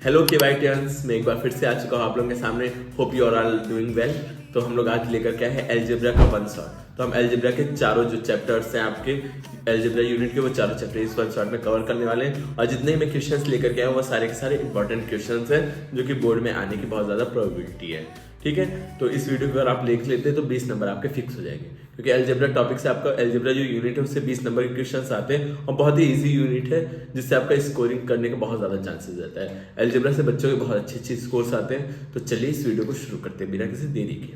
Hello के Y tense, मैं एक बार फिर से आ चुका हूँ आप लोगों के सामने। Hope you are all doing well. तो हम लोग आज लेकर क्या है अलजेब्रा का वन शॉट। तो हम अलजेब्रा के चारों जो चैप्टर्स हैं आपके अलजेब्रा यूनिट के, वो चारों चैप्टर इस वन शॉट में कवर करने वाले हैं। और जितने मैं क्वेश्चंस लेकर के आया वो सारे के सारे इंपॉर्टेंट क्वेश्चंस हैं जो कि बोर्ड में आने की बहुत ज़्यादा प्रोबेबिलिटी है। ठीक है, तो इस वीडियो को अगर आप लिख लेते हैं तो 20 नंबर आपके फिक्स हो जाएंगे, क्योंकि अलजेब्रा टॉपिक से आपका अलजेब्रा जो यूनिट है उससे 20 नंबर के क्वेश्चंस आते हैं और बहुत ही इजी यूनिट है जिससे आपका स्कोरिंग करने का बहुत ज़्यादा चांसेस रहता है। अलजेब्रा से बच्चों के बहुत अच्छे अच्छे स्कोर्स आते हैं। तो चलिए इस वीडियो को शुरू करते हैं बिना किसी देरी के।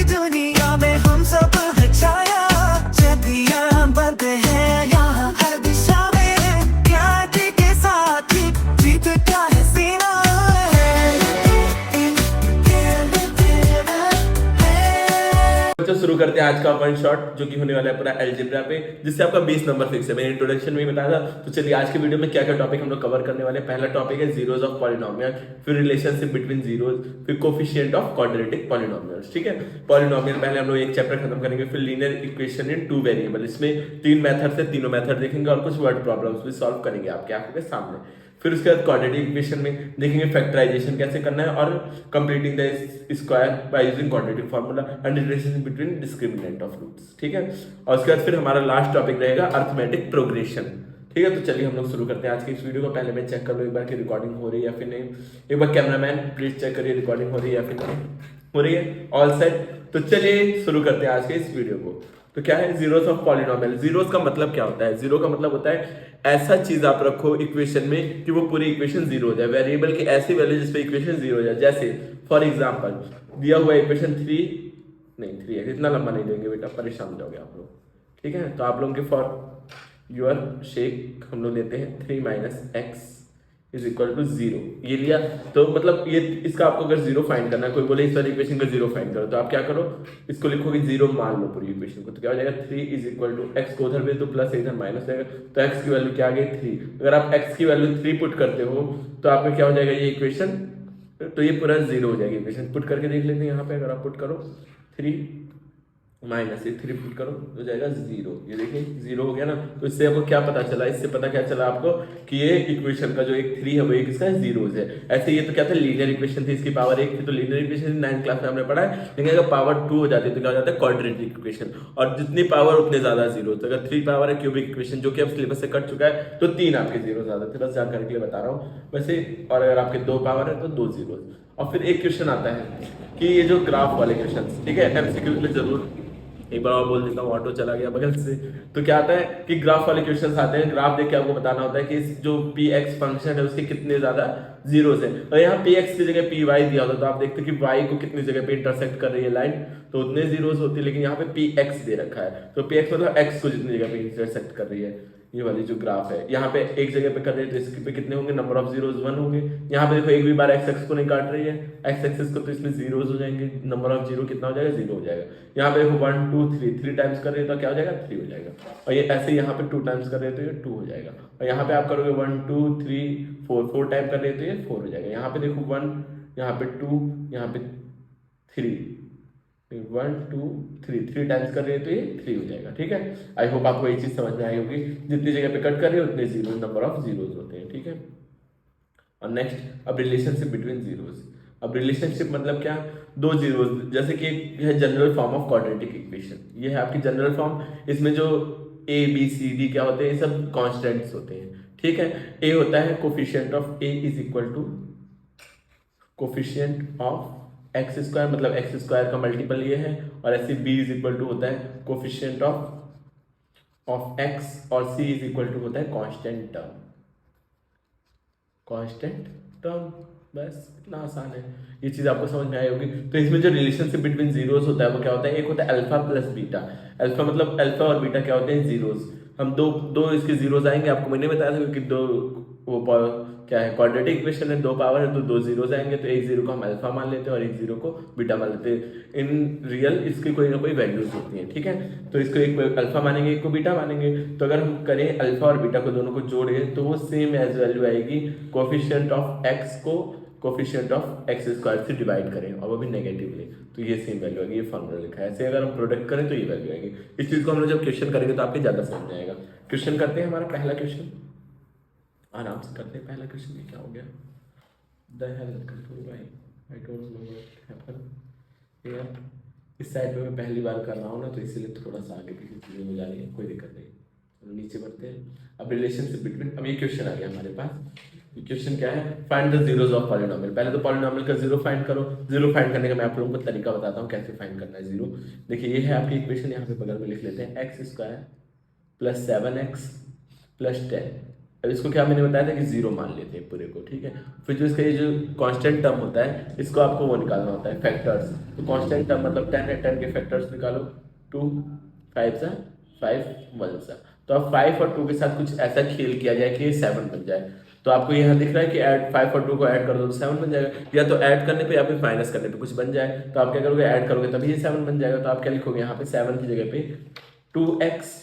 दुनिया में हम सब छाया चलिए बनते हैं यहाँ हर दिशा में क्रांति के साथ ही जीतता है सीना। बच्चों शुरू करते हैं आज का वन शॉट जो कि होने वाला है पूरा अलजेब्रा पे, जिससे आपका 20 नंबर फिक्स है। मैंने इंट्रोडक्शन में ही बताया था। तो चलिए आज के वीडियो में क्या क्या टॉपिक हम लोग कवर करने वाले हैं। पहला टॉपिक है जीरोस ऑफ पॉलिनोमियल, फिर रिलेशनशिप बिटवीन जीरोस, फिर कोफिशिएंट ऑफ क्वाड्रेटिक पॉलिनोमियल्स। ठीक है, पॉलिनोमियल पहले हम लोग एक चैप्टर खत्म करेंगे, फिर linear equation in two variable. इसमें 3 मेथड से तीनों मेथड देखेंगे और कुछ वर्ड प्रॉब्लम्स भी सॉल्व करेंगे आपके आंखों के सामने। फिर उसके बाद क्वाड्रेटिक इक्वेशन में देखेंगे फैक्टराइजेशन कैसे करना है और completing the square by using quadratic formula and relation between discriminant of roots. ठीक है, और उसके बाद फिर हमारा लास्ट टॉपिक रहेगा अरिथमेटिक प्रोग्रेशन। ठीक है, तो चलिए हम लोग शुरू करते हैं आज की इस वीडियो को। पहले मैं चेक कर लूँ एक बार कि रिकॉर्डिंग हो रही है या फिर नहीं। एक बार कैमरामैन प्लीज चेक करिए रिकॉर्डिंग हो रही है या फिर नहीं हो रही है। ऑल सेट, तो चलिए शुरू करते हैं आज के इस वीडियो को। तो क्या है जीरोस ऑफ पॉलिनोमियल। जीरोस का मतलब क्या होता है? जीरो का मतलब होता है ऐसा चीज आप रखो इक्वेशन में कि वो पूरी इक्वेशन जीरो हो जाए। वेरिएबल की ऐसी वैल्यू जिसपे इक्वेशन जीरो हो जाए। जैसे फॉर एग्जांपल दिया हुआ इक्वेशन 3 है, इतना लंबा नहीं देंगे बेटा, परेशान हो जाओगे आप लोग। ठीक है, तो आप लोगों के फॉर योर शेक हम लोग लेते हैं 3 - x इज इक्वल टू 0। ये लिया तो मतलब ये इसका आपको अगर 0 फाइंड करना है, कोई बोले इस वाली इक्वेशन का 0 फाइंड करो, तो आप क्या करो, इसको लिखोगे 0 मान लो पूरी इक्वेशन को। तो क्या हो जाएगा 3 इज इक्वल टू एक्स को उधर भेज दो प्लस इधर माइनस जाएगा, तो x की वैल्यू क्या आ गई 3। अगर आप x की वैल्यू 3 पुट करते हो तो आपका क्या हो जाएगा ये इक्वेशन, तो ये पूरा 0 हो जाएगी इक्वेशन। पुट करके देख लेते हैं यहाँ पे। अगर आप पुट करो 3 माइनस ये 3 पुट करो हो जाएगा 0। ये देखिए 0 हो गया ना। तो इससे आपको क्या पता चला? इससे पता क्या चला आपको कि ये इक्वेशन का जो एक 3 है वो एक इसका जीरोस है। ऐसे ये तो क्या था, लीनियर इक्वेशन थी, इसकी पावर 1 थी। तो लीनियर इक्वेशन 9th क्लास में हमने पढ़ा है। लेकिन अगर पावर 2 हो जाती है तो क्या हो जाता है क्वाड्रेटिक इक्वेशन, और जितनी पावर उतने ज्यादा जीरो। तो अगर 3 पावर है क्यूबिक इक्वेशन जो कि अब सिलेबस से कट चुका है, तो 3 आपके जीरो ज्यादा थे। बस जानकारी के लिए बता रहा हूँ वैसे। और अगर आपके 2 पावर है तो 2 जीरो। और फिर एक क्वेश्चन आता है कि ये जो ग्राफ वाले क्वेश्चन, ठीक है, एमसीक्यू के लिए जरूर एक बार और बोल देता हूँ, ऑटो चला गया बगल से। तो क्या आता है कि ग्राफ वाले क्वेश्चंस आते हैं। ग्राफ देख के आपको बताना होता है कि जो पी एक्स फंक्शन है उसके कितने ज्यादा जीरोस है। और यहाँ पी एक्स की जगह पी वाई दिया होता, तो आप देखते हैं कि वाई को कितनी जगह पे इंटरसेक्ट कर रही है लाइन, तो उतने जीरोस होती है। लेकिन यहाँ पे पी एक्स दे रखा है, तो पी एक्स मतलब एक्स को जितनी जगह पे इंटरसेक्ट कर रही है। ये वाली जो ग्राफ है यहाँ पे एक जगह पे कर रही है, तो इसके पे कितने होंगे, नंबर ऑफ जीरोस 1 होंगे। यहाँ पे देखो एक भी बार एक्स एक्स को नहीं काट रही है, एक्स एक्सिस को, तो इसलिए जीरोस हो जाएंगे। नंबर ऑफ जीरो कितना हो जाएगा, 0 हो जाएगा। यहाँ पे देखो 1 2 3 टाइम्स कर रहे हैं तो क्या हो जाएगा 3 हो जाएगा। और ये ऐसे यहाँ पे 2 टाइम्स कर रहे हैं तो ये 2 हो जाएगा। और यहाँ पे आप करोगे 1 2 3 4 टाइम कर रहे हैं तो ये 4 हो जाएगा। यहाँ पे देखो 1, यहाँ पे 2, यहाँ पे 3, 1 2 3 टाइम्स कर रहे हैं तो ये 3 हो जाएगा। ठीक है, आई होप आपको ये चीज समझ में आई होगी। जितनी जगह पे कट कर रहे हो उतने जीरो, नंबर ऑफ जीरोस होते हैं। ठीक है, और नेक्स्ट अब रिलेशनशिप बिटवीन जीरोस। अब रिलेशनशिप मतलब क्या, 2 जीरोस, जैसे कि यह general form of quadratic equation, ये है आपकी जनरल फॉर्म। इसमें जो ए बी सी डी क्या होते हैं, ये सब कॉन्स्टेंट्स होते हैं। ठीक है, ए होता है coefficient of a is equal to coefficient of x square, मतलब एक्स स्क्वायर का मल्टीपल ये है। और ऐसे बी इज इक्वल टू होता है कोफिशिएंट ऑफ एक्स, और सी इज इक्वल टू होता है कांस्टेंट टर्म। बस इतना आसान है, ये चीज आपको समझ में आई होगी। तो इसमें जो रिलेशनशिप बिटवीन जीरोस होता है वो क्या होता है, एक होता है अल्फा प्लस बीटा। अल्फा मतलब अल्फा और बीटा क्या होते हैं, जीरोस। हम दो इसके जीरोस आएंगे, आपको मैंने बताया था क्योंकि दो वो क्या है क्वाड्रेटिक इक्वेशन है, 2 पावर है तो 2 जीरोस आएंगे। तो एक जीरो को हम अल्फा मान लेते हैं और एक जीरो को बीटा मान लेते हैं। इन रियल इसकी कोई ना कोई वैल्यूज होती है। ठीक है, तो इसको एक अल्फा मानेंगे, एक को बीटा मानेंगे। तो अगर हम करें अल्फा और बीटा को दोनों को जोड़े तो वो सेम एज वैल्यू आएगी। कोफिशिएंट ऑफ एक्स को कोफिशिएंट ऑफ एक्स स्क्वायर से डिवाइड करें और वो भी नेगेटिवली, तो ये सेम वैल्यू आएगी। ये फॉर्मूला लिखा है। ऐसे अगर हम प्रोडक्ट करें तो ये वैल्यू आएगी। इस चीज को हम लोग जब क्वेश्चन करेंगे तो आपके ज्यादा समझ में आएगा। क्वेश्चन करते हैं हमारा पहला क्वेश्चन, आराम से करते हैं पहला क्वेश्चन। ये क्या हो गया, the hell control by I don't know what happen here. इस साइड पे मैं पहली बार कर रहा हूँ ना, तो इसीलिए थोड़ा सा आगे पीछे चीज़ें हो जा रही है, कोई दिक्कत नहीं। चलो नीचे बढ़ते हैं। अब रिलेशनशिप बिटवीन, अब ये क्वेश्चन आ गया हमारे पास। ये क्वेश्चन क्या है, find the zeros of polynomial. पहले तो पॉलिनोमियल का जीरो फाइंड करो। जीरो फाइंड करने का मैं आप लोगों को तरीका बताता हूँ कैसे फाइंड करना है जीरो। देखिए ये है आपकी इक्वेशन, यहाँ पे बगल में लिख लेते हैं x square plus 7x plus 10। अब इसको क्या मैंने बताया था कि जीरो मान लेते हैं पूरे को, ठीक है। फिर जो इसका ये जो कांस्टेंट टर्म होता है, इसको आपको वो निकालना होता है फैक्टर्स। तो कांस्टेंट टर्म मतलब 10 है, 10 के फैक्टर्स निकालो। 2 5 सा 5 1 सा। तो अब 5 और 2 के साथ कुछ ऐसा खेल किया जाए कि ये 7 बन जाए। तो आपको यहाँ दिख रहा है कि ऐड 5 और 2 को ऐड कर दो तो 7 बन जाएगा, या तो ऐड करने पे या फिर माइनस करने पे कुछ बन जाए। तो आप क्या करोगे, ऐड करोगे तभी ये 7 बन जाएगा। तो आप क्या लिखोगे यहाँ पे, 7 की जगह पे 2x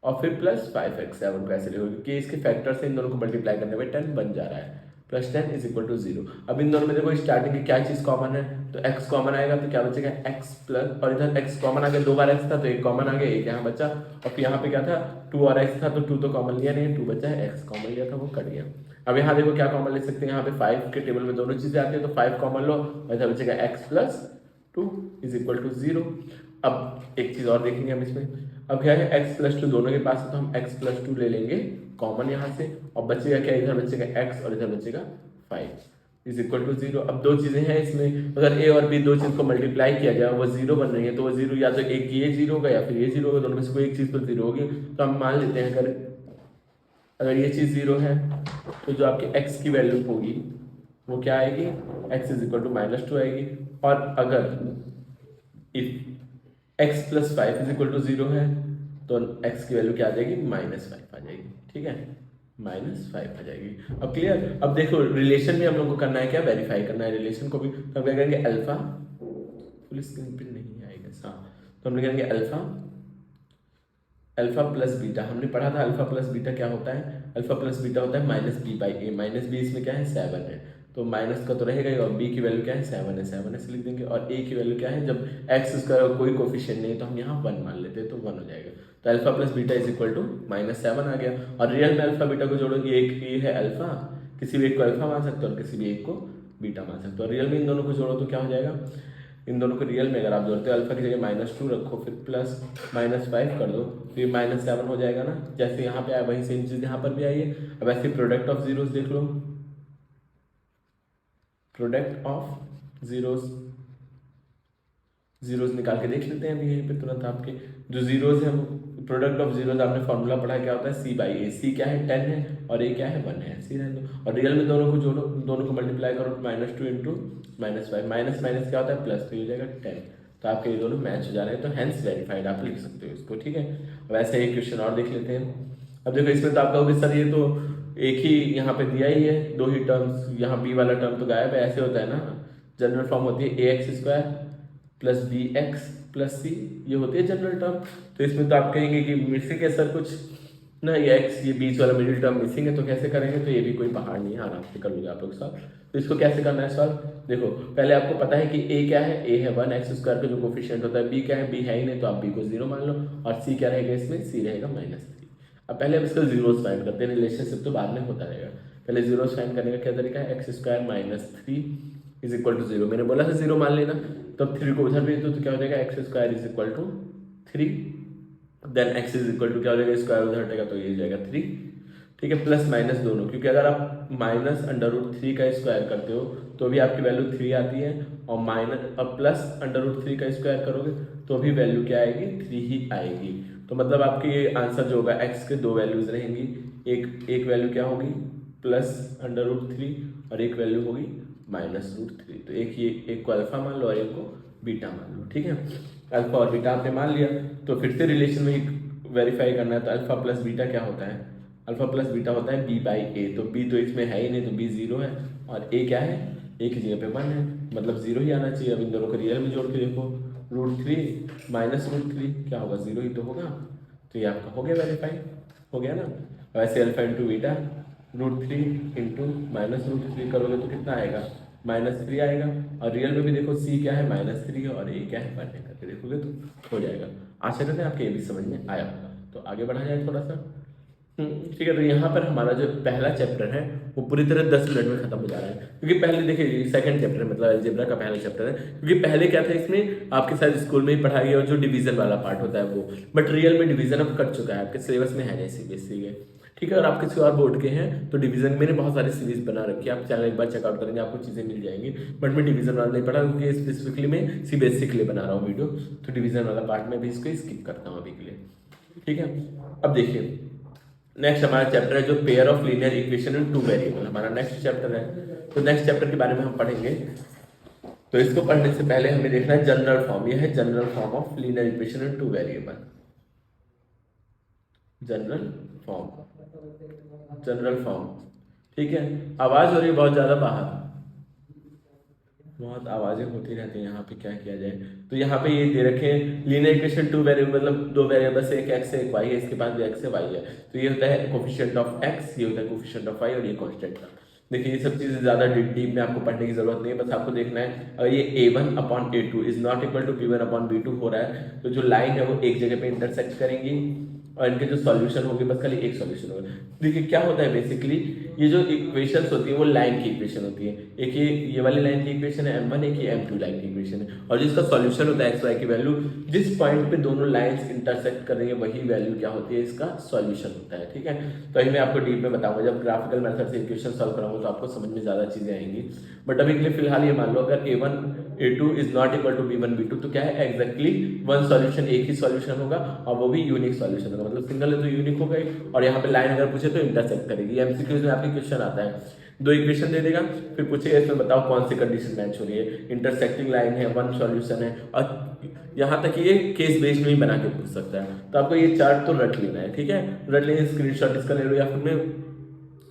और फिर प्लस 5x। 7 को ऐसे लिखोगे कि इसके फैक्टर से इन दोनों को मल्टीप्लाई करने पे 10 बन जा रहा है, प्लस 10 इज इक्वल टू 0। अब इन दोनों में देखो स्टार्टिंग की क्या चीज़ कॉमन है, तो x कॉमन आएगा तो क्या बचेगा x प्लस, और इधर x कॉमन आ गया, 2 बार x था तो एक कॉमन आ गया, एक यहाँ बचा। और फिर यहाँ पे क्या था, 2 और x था तो 2 तो कॉमन लिया नहीं, 2 बचा है, x कॉमन लिया था वो कट गया। अब यहाँ देखो क्या कॉमन ले सकते हैं, यहाँ पे 5 के टेबल में दोनों चीजें आती है तो 5 कॉमन लो, और इधर बचेगा x plus 2 is equal to 0। अब एक चीज और देखेंगे हम इसमें, अब क्या है x प्लस 2 दोनों के पास है तो हम x प्लस 2 ले लेंगे कॉमन यहाँ से, और बचेगा क्या, इधर बचेगा x और इधर बचेगा 5 इज इक्वल टू 0। अब दो चीजें हैं इसमें, अगर a और b दो चीज को मल्टीप्लाई किया जाए वो 0 बन रही है, तो वो 0 या तो एक ये 0 होगा या फिर ये 0 होगा, दोनों में से कोई एक चीज तो 0 होगी। तो हम मान लेते हैं अगर ये चीज 0 है तो जो आपकी x की वैल्यू होगी वो क्या आएगी, x इज इक्वल टू -2 आएगी। और अगर if x plus 5 is equal to 0 है तो x की वैल्यू क्या आ जाएगी, -5 आ जाएगी, ठीक है, -5 आ जाएगी। अब क्लियर। अब देखो रिलेशन भी हम लोग को करना है, क्या वेरीफाई करना है रिलेशन को भी। तो हम क्या करेंगे, अल्फा, फुल स्क्रीन पे नहीं आएगा, हाँ, तो हम करेंगे अल्फा प्लस बीटा। हमने पढ़ा था अल्फा प्लस बीटा क्या होता है, अल्फा प्लस बीटा होता है -b/a। -b इसमें क्या है, 7 है, तो माइनस का तो रहेगा ही, और b की वैल्यू क्या है, 7 है, 7 ऐसे लिख देंगे। और a की वैल्यू क्या है, जब x उसका कोई कोफिशिएंट नहीं है तो हम यहाँ 1 मान लेते हैं तो 1 हो जाएगा। तो alpha plus beta is equal to -7 आ गया। और रियल में अल्फा बीटा को जोड़ोगे, एक ये है अल्फा, किसी भी एक को अल्फा मान सकते हो और किसी भी एक को बीटा मान सकते हो। और रियल में इन दोनों को जोड़ो तो क्या हो जाएगा, इन दोनों को रियल में अगर आप जोड़ते हो, अल्फा की जगह -2 रखो, फिर प्लस -5 कर दो, फिर -7 हो जाएगा ना। जैसे यहाँ पे आया वही सेम चीज़ यहाँ पर भी आई है। अब ऐसे प्रोडक्ट ऑफ जीरोस देख लो, प्रोडक्ट ऑफ जीरोस निकाल के देख लेते हैं अभी यहीं पे तुरंत। आपके जो जीरोस है, प्रोडक्ट ऑफ जीरोस आपने फॉर्मूला पढ़ा, क्या होता है, c/a। c क्या है, 10 है, और a क्या है, 1 है, c रहने दो। और रियल में दोनों को जोड़ो, दोनों को मल्टीप्लाई करो, -2 इंटू -5, माइनस माइनस क्या होता है, प्लस, तो ये हो जाएगा 10। तो आपके ये दोनों मैच हो जा रहे हैं, तो हैंस वेरीफाइड आप लिख सकते हो इसको, ठीक है। अब ऐसे एक क्वेश्चन और देख लेते हैं। अब देखो इसमें तो आप कहोगे सर ये तो एक ही यहाँ पे दिया ही है, दो ही टर्म्स, यहाँ b वाला टर्म तो गायब है। ऐसे होता है ना, जनरल फॉर्म होती है ax² plus bx plus c, ये होती है जनरल टर्म। तो इसमें तो आप कहेंगे कि मिसिंग है सर कुछ ना, ये x, ये बीच वाला मिडिल टर्म मिसिंग है, तो कैसे करेंगे। तो ये भी कोई पहाड़ नहीं है, आराम से कर लोगे आप लोग सॉल्व। तो इसको कैसे करना है सॉल्व, देखो पहले आपको पता है कि a क्या है, a है 1x² का जो कोफिशिएंट होता है, b क्या है, b है ही नहीं तो आप b को 0 मान लो, और c क्या रहेगा इसमें, c रहेगा -3। अब पहले हम इसका जीरोस फाइंड करते हैं, रिलेशनशिप तो बाद में होता रहेगा। पहले जीरोस फाइंड करने का क्या तरीका है, x² -3 इज इक्वल टू 0। मैंने बोला था 0 मान लेना, तो अब 3 को उधर भेज दो तो क्या हो जाएगा, x² is equal to 3, then x is equal to क्या हो जाएगा, स्क्वायर उधर हटेगा तो ये हो जाएगा 3, ठीक है, प्लस माइनस दोनों, क्योंकि अगर आप -√3 का स्क्वायर करते हो तो भी आपकी वैल्यू 3 आती है, और माइनस और प्लस √3 का स्क्वायर करोगे तो भी वैल्यू क्या आएगी, 3 ही आएगी। तो मतलब आपके ये आंसर जो होगा, x के दो वैल्यूज रहेंगी, एक वैल्यू क्या होगी, +√3, और एक वैल्यू होगी -√3। तो एक को अल्फा मान लो और एक को बीटा मान लो, ठीक है। अल्फा और बीटा आपने मान लिया, तो फिर से रिलेशन में वेरीफाई करना है। तो अल्फा प्लस बीटा क्या होता है, अल्फा प्लस बीटा होता है b/a। तो b तो इसमें है ही नहीं, तो b 0 है, और a क्या है, a की जगह पे 1 है, मतलब 0 ही आना चाहिए। अब इन दोनों को रियल में जोड़ के देखो, √3 -√3 क्या होगा, 0 ही तो होगा। तो ये आपका हो गया वेरीफाई, हो गया ना। वैसे अल्फा इंटू बीटा √3 इंटू -√3 करोगे तो कितना आएगा, -3 आएगा। और रियल में भी देखो c क्या है, -3 है, और a क्या है, 1 है, करके देखोगे तो हो जाएगा। आशा करते हैं आपके ये भी समझ में आया होगा। तो आगे बढ़ा जाए थोड़ा सा। ठीक है, तो यहाँ पर हमारा जो पहला चैप्टर है वो पूरी तरह 10 मिनट में खत्म हो जा रहा है, क्योंकि पहले देखिए सेकंड चैप्टर मतलब अलजेब्रा का पहला चैप्टर है, क्योंकि पहले क्या था इसमें आपके साथ स्कूल में ही पढ़ाया गया और जो डिवीजन वाला पार्ट होता है वो, बट रियल में डिवीजन अब कट चुका है, आपके सिलेबस में है नहीं सीबीएसई के। ठीक है, और आप किसी और बोर्ड के हैं तो डिवीजन मैंने बहुत सारी सीरीज बना रखी है, आप चैनल एक बार चेकआउट करेंगे आपको चीज़ें मिल जाएंगी, बट मैं डिवीजन वाला नहीं पढ़ा क्योंकि स्पेसिफिकली मैं सीबीएसई के लिए बना रहा हूँ वीडियो, तो डिवीजन वाला पार्ट में भी इसको स्किप करता हूँ अभी के लिए। ठीक है, अब देखिए नेक्स्ट हमारा चैप्टर है जो pair of linear equation in two variable, हमारा नेक्स्ट चैप्टर है। तो नेक्स्ट चैप्टर के बारे में हम पढ़ेंगे, तो इसको पढ़ने से पहले हमें देखना है जनरल फॉर्म। यह है general form of linear equation in two variable. General form, general form. ठीक है, आवाज हो रही है बहुत ज्यादा बाहर, बहुत आवाजें होती रहती हैं यहाँ पे, क्या किया जाए। तो यहाँ पे ये दे रखे हैं लीनियर इक्वेशन टू वेरिएबल, मतलब दो वेरिएबल्स, एक एक्स है एक वाई है, इसके पास भी एक्स है वाई है, तो ये होता है कोफिशिएंट ऑफ एक्स, ये होता है कोफिशिएंट ऑफ वाई, और ये कांस्टेंट का। देखिए ये सब चीजें ज्यादा डीप में आपको पढ़ने की जरूरत नहीं है, बस आपको देखना है अगर ये a1 upon a2 is not equal to b1 upon b2 हो रहा है, तो जो लाइन है वो एक जगह पे इंटरसेक्ट करेंगी और इनके जो सॉल्यूशन होंगे बस खाली एक सॉल्यूशन होगा। देखिए क्या होता है बेसिकली, ये जो इक्वेशंस होती है वो लाइन की इक्वेशन होती है, एक ये वाली लाइन की इक्वेशन है m1, एक ये m2 लाइन की इक्वेशन है, और जिसका सॉल्यूशन होता है एक्स वाई की वैल्यू, जिस पॉइंट पे दोनों लाइंस इंटरसेक्ट कर रही है वही वैल्यू क्या होती है, इसका सॉल्यूशन होता है। ठीक है, तो अभी मैं आपको डीप में बताऊंगा, जब ग्राफिकल मेथड से इक्वेशन सॉल्व कराऊंगा तो आपको समझ में ज्यादा चीजें आएंगी, बट अभी के लिए फिलहाल ये मान लो अगर a1 a2 is not equal to b1 b2, तो क्या है एग्जैक्टली वन सॉल्यूशन, एक ही सॉल्यूशन होगा और वो भी यूनिक सॉल्यूशन होगा, मतलब सिंगल है तो यूनिक हो गई, और यहाँ पे लाइन अगर पूछे तो इंटरसेक्ट करेगी। एमसीक्यूज में आपके क्वेश्चन आता है, दो इक्वेशन दे देगा, फिर पूछेगा इसमें बताओ कौन सी कंडीशन मैच हो रही है, इंटरसेक्टिंग लाइन है, वन सॉल्यूशन है, और यहाँ तक ये केस बेस्ड में ही बना के पूछ सकता है। तो आपको ये चार्ट तो रट लेना है, ठीक है, रट लेंगे, स्क्रीनशॉट इसका ले लो, या फिर मैं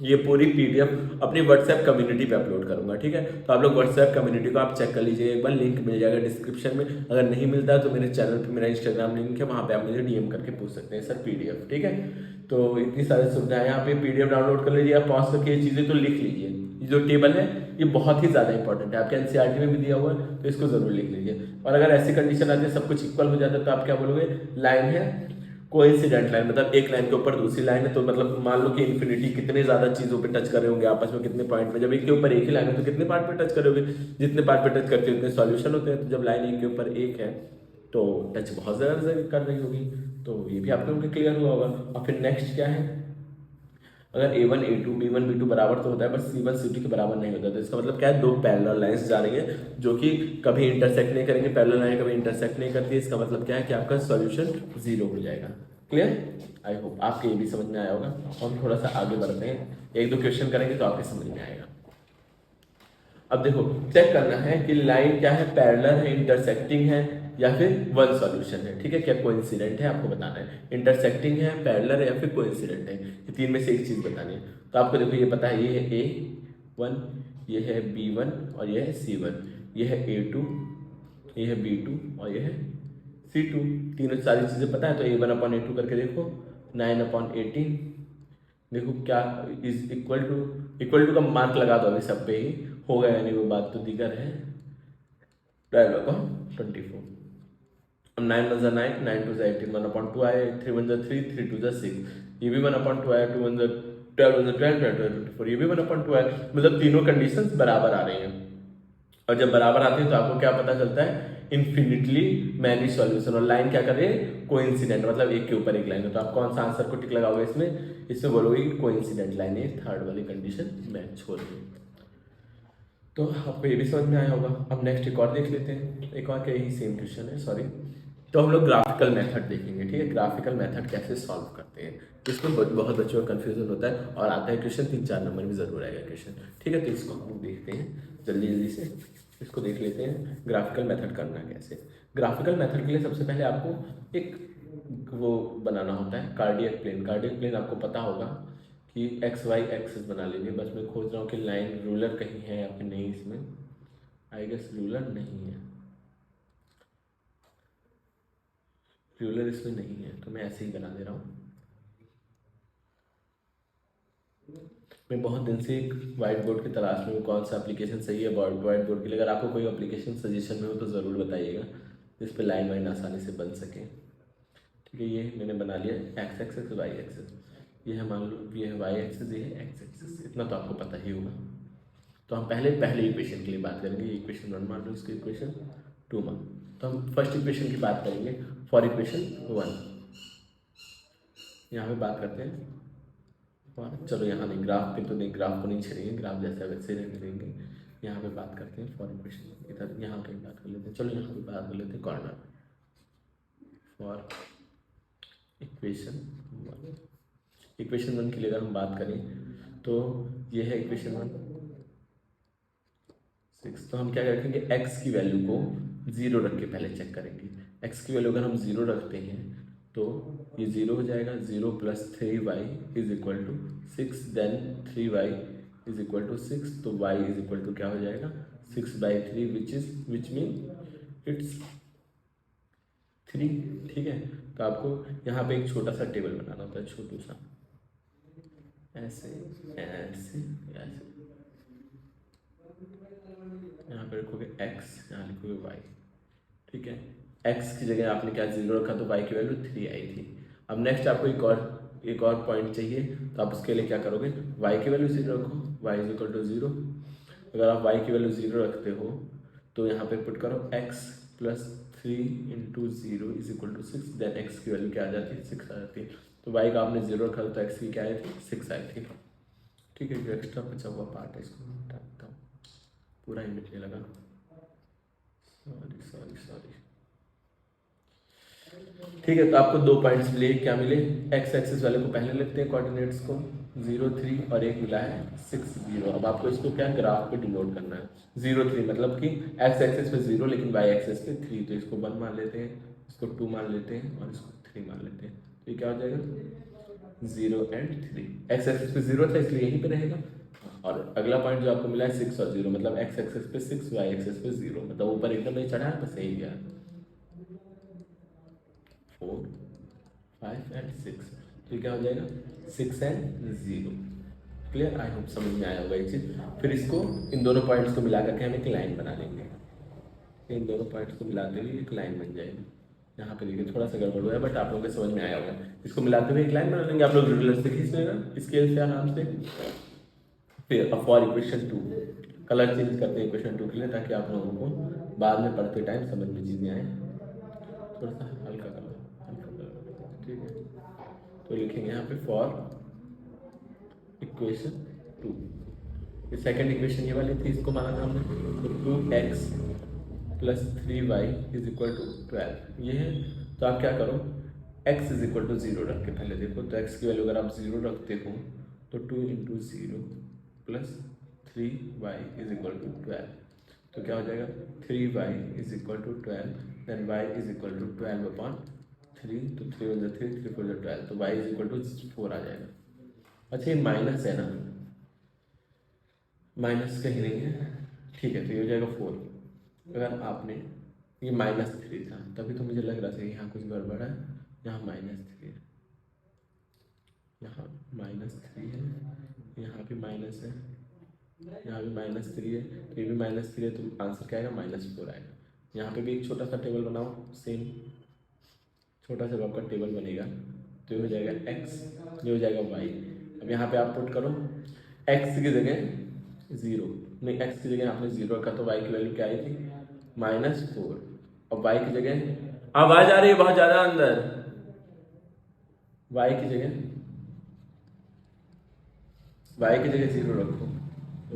ये पूरी पीडीएफ अपनी व्हाट्सएप कम्युनिटी पे अपलोड करूंगा। ठीक है, तो आप लोग व्हाट्सएप कम्युनिटी को आप चेक कर लीजिए एक बार, लिंक मिल जाएगा डिस्क्रिप्शन में, अगर नहीं मिलता है तो मेरे चैनल पे मेरा इंस्टाग्राम लिंक है, वहाँ पे आप मुझे डीएम करके पूछ सकते हैं सर पीडीएफ। ठीक है, तो इतनी सारी सुविधाएं, यहाँ पे पीडीएफ डाउनलोड कर लीजिए, आप पॉज करके ये चीज़ें तो लिख लीजिए, ये जो टेबल है ये बहुत ही ज़्यादा इंपॉर्टेंट है, आपके एनसीईआरटी में भी दिया हुआ है, तो इसको जरूर लिख लीजिए। और अगर ऐसी कंडीशन आती है सब कुछ इक्वल हो जाता है तो आप क्या बोलोगे, लाइन है कोइंसिडेंट लाइन, मतलब एक लाइन के ऊपर दूसरी लाइन है, तो मतलब मान लो कि इन्फिनिटी कितने ज्यादा चीजों पे टच कर रहे होंगे आपस में, कितने पॉइंट पे, जब एक के ऊपर एक ही लाइन है तो कितने पार्ट पे टच करोगे, जितने पार्ट पे टच करते हैं उतने सॉल्यूशन होते हैं, तो जब लाइन एक के ऊपर एक है तो टच बहुत ज्यादा कर रही होगी, तो ये भी आप लोगों को क्लियर हुआ होगा। और फिर नेक्स्ट क्या है, अगर a1 a2 b1 b2 बराबर तो होता है, बस c1 c2 के बराबर नहीं होता, तो इसका मतलब क्या है, दो पैरेलल लाइंस जा रही है जो कि कभी इंटरसेक्ट नहीं करेंगे, पैरेलल लाइन कभी इंटरसेक्ट नहीं करती है, इसका मतलब क्या है कि आपका सॉल्यूशन जीरो हो जाएगा। क्लियर, आई होप आपके ये भी समझ में आया होगा। हम थोड़ा सा आगे बढ़ते हैं, एक दो क्वेश्चन करेंगे तो आपके समझ में आएगा। अब देखो चेक करना है कि लाइन क्या है, पैरेलल है, इंटरसेक्टिंग है, या फिर वन सॉल्यूशन है। ठीक है, क्या कोइंसिडेंट है आपको बताना है, इंटरसेक्टिंग है, पैरेलल है, या फिर कोइंसिडेंट है, ये तीन में से एक चीज बतानी है। तो आपको देखो ये पता है, ये है A1, ये है B1 और ये है C1, ये है A2, ये है B2 और ये है C2, तीनों सारी चीजें पता है। तो A1 अपॉन A2 करके देखो, 9 अपॉन 18, देखो क्या इज इक्वल टू का मार्क लगा दो अभी सब पे ही होगा, यानी वो बात तो दीगर है, 12 अपॉन 24, 9 वन 9, 9 टू 18, 1 अपॉन 2 आए, 3 वन 3, 3 टू 6, ये भी 1 अपॉन 2 आया, 2 वन 12 वन 12, 12 24, ये भी 1 अपॉन 2 आया, मतलब तीनों कंडीशंस बराबर आ रही हैं। और जब बराबर आती है तो आपको क्या पता चलता है, इन्फिनिटली मैनी सॉल्यूशन, और लाइन क्या कर रही है, कोइंसिडेंट, मतलब एक के ऊपर एक लाइन है, तो आप कौन सा आंसर को टिक लगाओगे इसमें बोलोगे कि कोइंसिडेंट लाइन है, थर्ड वाली कंडीशन मैच हो रही है। तो आपको ये भी समझ में आया होगा। अब नेक्स्ट एक और देख लेते हैं, एक और क्या, यही सेम क्वेश्चन है, सॉरी। तो हम लोग ग्राफिकल मेथड देखेंगे, ठीक है, ग्राफिकल मेथड कैसे सॉल्व करते हैं, इसमें बहुत बच्चों का कंफ्यूजन होता है, और आता है क्वेश्चन 3-4 नंबर में जरूर आएगा क्वेश्चन। ठीक है, तो इसको हम लोग देखते हैं जल्दी से, इसको देख लेते हैं ग्राफिकल मेथड करना कैसे। ग्राफिकल मेथड के लिए सबसे पहले आपको एक वो बनाना होता है कार्डियक प्लेन। कार्डियक प्लेन आपको पता होगा कि एक्स वाई एक्सिस बना लीजिए, बस मैं खोज रहा हूँ कि लाइन रूलर कहीं है या फिर नहीं, इसमें आई गेस रूलर नहीं है, रूलर इसमें नहीं है, तो मैं ऐसे ही बना दे रहा हूँ। मैं बहुत दिन से एक वाइट बोर्ड की तलाश में हूँ, कौन सा एप्लीकेशन सही है वाइट बोर्ड के लिए। अगर आपको कोई एप्लीकेशन सजेशन में हो तो ज़रूर बताइएगा, जिस पे लाइन वाइन आसानी से बन सके। ठीक है, ये मैंने बना लिया एक्स एक्सेस वाई एक्सेस, ये है मान लो ये है वाई एक्सेस, ये है एक्स एक्सेस, इतना तो आपको पता ही होगा। तो हम पहले इक्वेशन के लिए बात करेंगे, इक्वेशन 1 मान लो, इसकी इक्वेशन 2 मान। तो हम फर्स्ट इक्वेशन की बात करेंगे फॉर इक्वेशन 1। यहाँ पे बात करते हैं और चलो यहाँ नहीं, ग्राफ पे तो नहीं, ग्राफ को नहीं छेड़ेंगे, ग्राफ जैसा वैसे रहने देंगे। यहाँ पे बात करते हैं फॉर इक्वेशन, इधर यहाँ पे बात कर लेते हैं, चलो यहाँ पे बात कर लेते हैं कॉर्नर फॉर इक्वेशन 1। इक्वेशन 1 के लिए अगर हम बात करें तो ये है इक्वेशन 1 6। तो हम क्या रखेंगे, x की वैल्यू को 0 रख के पहले चेक करेंगे। x की वैल्यू अगर हम 0 रखते हैं तो ये 0 हो जाएगा, 0 + 3y = 6, देन 3y = 6, तो y = क्या हो जाएगा 6/3 विच मीन इट्स 3। ठीक है, तो आपको यहाँ पे एक छोटा सा टेबल बनाना होता है, छोटू सा, ऐसे ऐसे ऐसे, यहाँ पे रखोगे x, यहाँ लिखोगे y। ठीक है, x की जगह आपने क्या 0 रखा तो y की वैल्यू 3 आई थी। अब नेक्स्ट आपको एक और पॉइंट चाहिए, तो आप उसके लिए क्या करोगे, y की वैल्यू 0 रखो, y = 0। अगर आप y की वैल्यू 0 रखते हो तो यहाँ पे पुट करो x + 3 × 0 = 6, देन x की वैल्यू क्या आ जाती है 6 आ जाती है। तो y का आपने 0 रखा तो x की क्या आई थी 6 आई थी। ठीक है, जो एक्स्ट्रा बचा हुआ पार्ट है इसको हटा देता हूँ, पूरा ही मिटने लगा, सॉरी। ठीक है, तो आपको 2 पॉइंट्स मिले, क्या मिले, एक्स एक्सिस वाले को पहले लेते हैं कोऑर्डिनेट्स को 0 3 और एक मिला है 6 0। अब आपको इसको क्या ग्राफ पे डिनोट करना है, 0 3 मतलब कि एक्स एक्सिस पे 0 लेकिन वाई एक्सिस पे 3, तो इसको 1 मान लेते हैं, इसको 2 मान लेते हैं और इसको 3 मान लेते हैं। तो ये क्या हो जाएगा 0 और 3। एक्स एक्सिस पे 0 था इसलिए यहीं पे रहेगा, और अगला पॉइंट जो आपको मिला है 6 और 0, मतलब एक्स एक्सिस पे 6, वाई एक्सिस पे 0, मतलब ऊपर एकदम नहीं चढ़ा है, बस यही गया 4 5 और 6। तो क्या हो जाएगा 6 और 0। क्लियर, आई होप समझ में आया होगा ये चीज़। फिर इसको इन दोनों पॉइंट्स को मिला करके हम एक लाइन बना लेंगे, इन दोनों पॉइंट्स को मिलाते हुए एक लाइन बन जाएगी। यहाँ पे देखिए थोड़ा सा गड़बड़ हुआ है, बट आप लोगों को समझ में आया होगा। इसको मिलाते हुए एक लाइन बना लेंगे, आप लोग रूलर से खींच लेगा स्केल से आराम से। फिर फॉर इक्वेशन 2 कलर चेंज करते हैं इक्वेशन 2 के लिए, ताकि आप लोगों को बाद में पढ़ते टाइम समझ में चीज़ें आए। थोड़ा सा हल्का कलर, ठीक है। तो लिखेंगे यहाँ पे फॉर इक्वेशन 2, ये सेकंड इक्वेशन ये वाली थी, इसको माना था हमने, तो 2x + 3y = 12 ये है। तो आप क्या करो, x = 0 रख के पहले देखो, तो x की वैल्यू अगर आप 0 रखते हो तो 2 × 0 + 3y = 12, तो क्या हो जाएगा 3y = 12, देन y = 12/3, तो 3 × 3 3 × 12, तो y = 4 आ जाएगा। अच्छा, ये माइनस है ना, माइनस कहीं नहीं है, ठीक है, तो ये हो जाएगा 4। अगर आपने ये -3 था, तभी तो मुझे लग रहा था यहाँ कुछ गड़बड़ है, यहाँ -3 है, यहाँ -3 है, यहाँ भी माइनस है, यहाँ भी -3 है, तो ये भी -3 है, तो आंसर क्या आएगा -4 आएगा। यहाँ पे भी एक छोटा सा टेबल बनाओ, सेम छोटा सा आपका टेबल बनेगा, तो ये हो जाएगा x, ये हो जाएगा y। अब यहाँ पे आप पुट करो x की जगह 0, नहीं x की जगह आपने 0 रखा तो y की वैल्यू क्या आई थी -4, और y की जगह आवाज आ रही है बहुत ज़्यादा अंदर, y की जगह 0 रखो, तो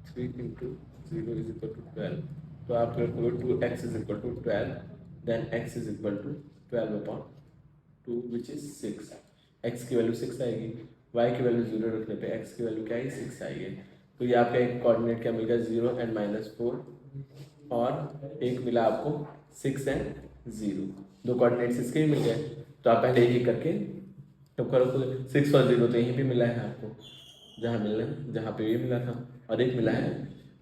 3 × 0 = 12, तो आप रखोगे 2x = 12, then x = 12/2 which is 6। x की वैल्यू 6 आएगी, y की वैल्यू 0 रखने पे x की वैल्यू क्या है 6 आई है। तो ये आपका एक कोऑर्डिनेट क्या मिल गया 0 और -4, और एक मिला आपको 6 और 0, 2 कोऑर्डिनेट्स इसके ही मिल गए। तो आप पहले एक करके तो करो, 6 और 0 तो यहीं पे मिला है आपको, जहाँ मिलना है, जहाँ पे ये मिला था, और एक मिला है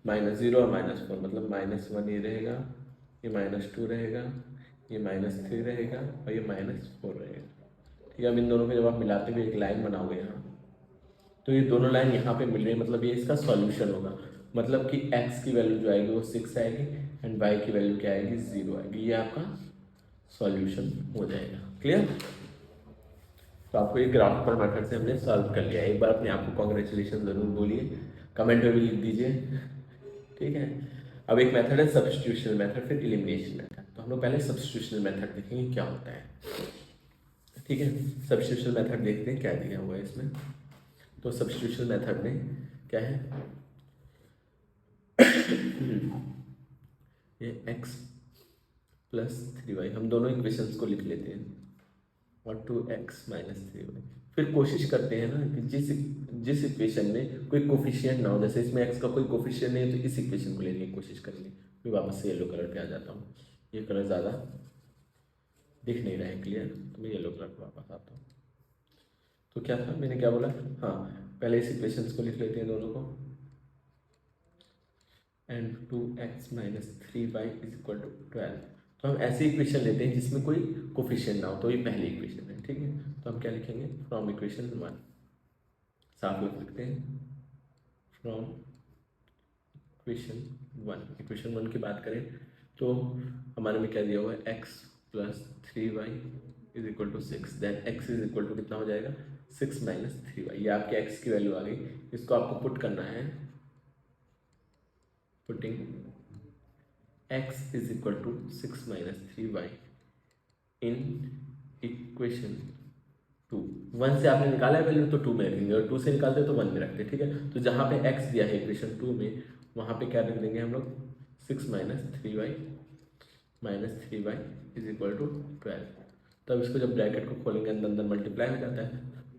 -0 और -4, मतलब -1 ये रहेगा, ये -2 रहेगा, ये -3 रहेगा, और ये -4 रहेगा। ठीक है, अब इन दोनों को जब आप मिलाते हुए एक लाइन बनाओगे यहाँ, तो ये दोनों लाइन यहाँ पे मिल रही है, मतलब ये इसका सॉल्यूशन होगा, मतलब कि x की वैल्यू जो आएगी वो 6 आएगी, एंड y की वैल्यू क्या आएगी 0 आएगी। ये आपका सॉल्यूशन हो जाएगा। क्लियर? तो आपको ये ग्राफिकल मेथड से हमने सॉल्व कर लिया। एक बार अपने आप को कॉन्ग्रेचुलेशन ज़रूर बोलिए, कमेंट में भी लिख दीजिए। ठीक है, अब एक मेथड है सब्स्टिट्यूशन मेथड, फिर एलिमिनेशन मेथड। तो हम लोग पहले सब्स्टिट्यूशन मेथड देखेंगे क्या होता है। ठीक है, सब्स्टिट्यूशन मेथड देखते हैं क्या दिया हुआ है इसमें। तो सब्स्टिट्यूशन मेथड में क्या है, ये x प्लस 3y, हम दोनों इक्वेशंस को लिख लेते हैं, और 2x माइनस 3y। फिर कोशिश करते हैं ना कि जिस इक्वेशन में कोई कोफिशिएंट ना हो, जैसे इसमें x का कोई कोफिशिएंट नहीं है तो इस इक्वेशन को लेने की कोशिश करेंगे। फिर वापस से येलो कलर पे आ जाता हूँ, ये कलर ज़्यादा दिख नहीं रहा है। क्लियर? तो मैं येलो कलर पे वापस आता हूँ। तो क्या था, मैंने क्या बोला, हाँ पहले इस इक्वेशंस को लिख लेते हैं दोनों को, and 2x minus 3y is equal to 12। तो हम ऐसी इक्वेशन लेते हैं जिसमें कोई कोफिशिएंट ना हो, तो ये पहली इक्वेशन है। ठीक है, तो हम क्या लिखेंगे, फ्रॉम इक्वेशन 1, साफ लिख सकते हैं, फ्रॉम इक्वेशन 1। इक्वेशन 1 की बात करें तो हमारे में क्या दिया हुआ है, x plus 3y is equal to 6। Then x is equal to कितना हो जाएगा, 6 माइनस 3y। ये आपके x की वैल्यू आ गई। इसको आपको पुट करना है, putting x is equal to 6 minus 3y in equation 2। 1 से आपने निकाला है वैल्यू तो 2 में रखेंगे, और 2 से निकालते तो 1 में रखते। ठीक है, तो जहाँ पे x दिया है इक्वेशन 2 में, वहाँ पे क्या रख देंगे हम लोग, 6 minus 3y is equal to 12। तब इसको जब ब्रैकेट को खोलेंगे अंदर अंदर मल्टीप्लाई हो जाता है,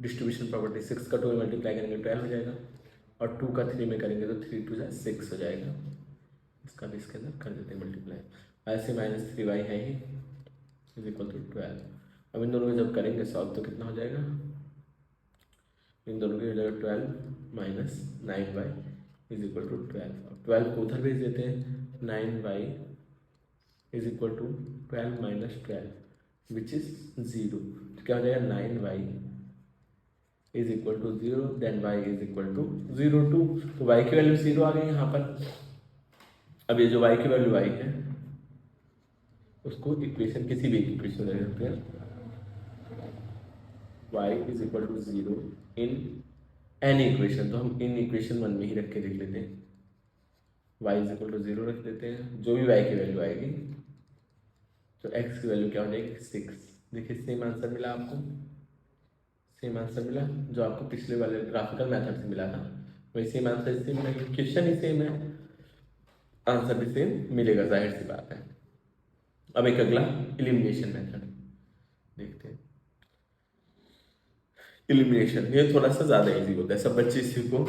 डिस्ट्रीब्यूशन प्रॉपर्टी, 6 का 2 में मल्टीप्लाई करेंगे 12 हो जाएगा, और 2 का 3 में करेंगे तो 3 2 6 हो जाएगा। इसका भी इसके अंदर कर देते हैं मल्टीप्लाई। ऐसे माइनस 3y है ही, इज इक्वल टू 12। अब इन दोनों को जब करेंगे सॉल्व तो कितना हो जाएगा, इन दोनों की हो जाएगा 12 minus 9y is equal to 12। 12 को उधर भेज देते हैं, 9y is equal to 12 minus 12 which is 0। तो क्या हो जाएगा, 9y is equal to 0, then y is equal to 0 2। तो y की वैल्यू 0 आ गई यहाँ पर। अब ये जो y की वैल्यू आई है उसको इक्वेशन, किसी भी इक्वेशन ले सकते हैं, y is equal to 0 in any equation. तो हम इन इक्वेशन 1 में ही रख के देख लेते हैं, y इज इक्वल टू 0 रख देते हैं, जो भी y की वैल्यू आएगी तो x की वैल्यू क्या हो जाएगी, 6। देखिए सेम आंसर मिला आपको, सेम आंसर मिला जो आपको पिछले वाले ग्राफिकल मेथड से मिला था, वही सेम आंसर इससे मिलेगा। क्वेश्चन ही सेम है, आंसर भी सेम मिलेगा, जाहिर सी बात है। अब एक अगला एलिमिनेशन मेथड देखते हैं। एलिमिनेशन ये थोड़ा सा ज़्यादा इजी होता है, सब बच्चे इसी को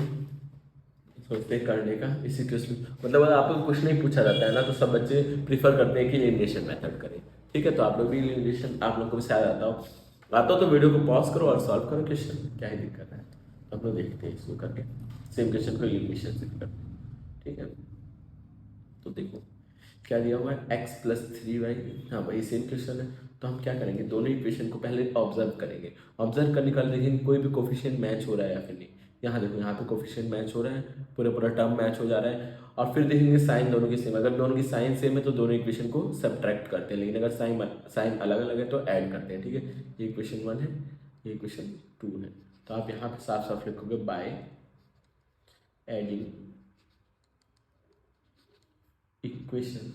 सोचते हैं करने का। इसी क्वेश्चन मतलब अगर आपको कुछ नहीं पूछा जाता है ना तो सब बच्चे प्रीफर करते हैं कि एलिमिनेशन मेथड करें। ठीक है, तो आप लोग भी एलिमिनेशन, आप लोग को भी शायद आता हो तो वीडियो को पॉज करो और सॉल्व करो क्वेश्चन, क्या ही दिक्कत है। तो हम लोग देखते हैं इसको करके, सेम क्वेश्चन को एलिमिनेशन से करते हैं। ठीक है, तो देखो क्या दिया हुआ है, x प्लस 3y। हाँ भाई सेम क्वेश्चन है, तो हम क्या करेंगे, दोनों इक्वेशन को पहले ऑब्जर्व करेंगे। ऑब्जर्व करने का देखेंगे कोई भी कोफिशिएंट मैच हो रहा है या फिर नहीं। यहाँ देखो, यहाँ पे कोफिशिएंट मैच हो रहा है, पूरा टर्म मैच हो जा रहा है। और फिर देखेंगे साइन दोनों की सेम, अगर दोनों की साइन सेम है तो दोनों इक्वेशन को सब्ट्रैक्ट करते हैं, लेकिन अगर साइन अलग अलग है तो ऐड करते हैं। ठीक है, ये इक्वेशन 1 है, ये इक्वेशन 2 है। तो आप यहाँ पे साफ साफ लिखोगे बाय एडिंग इक्वेशन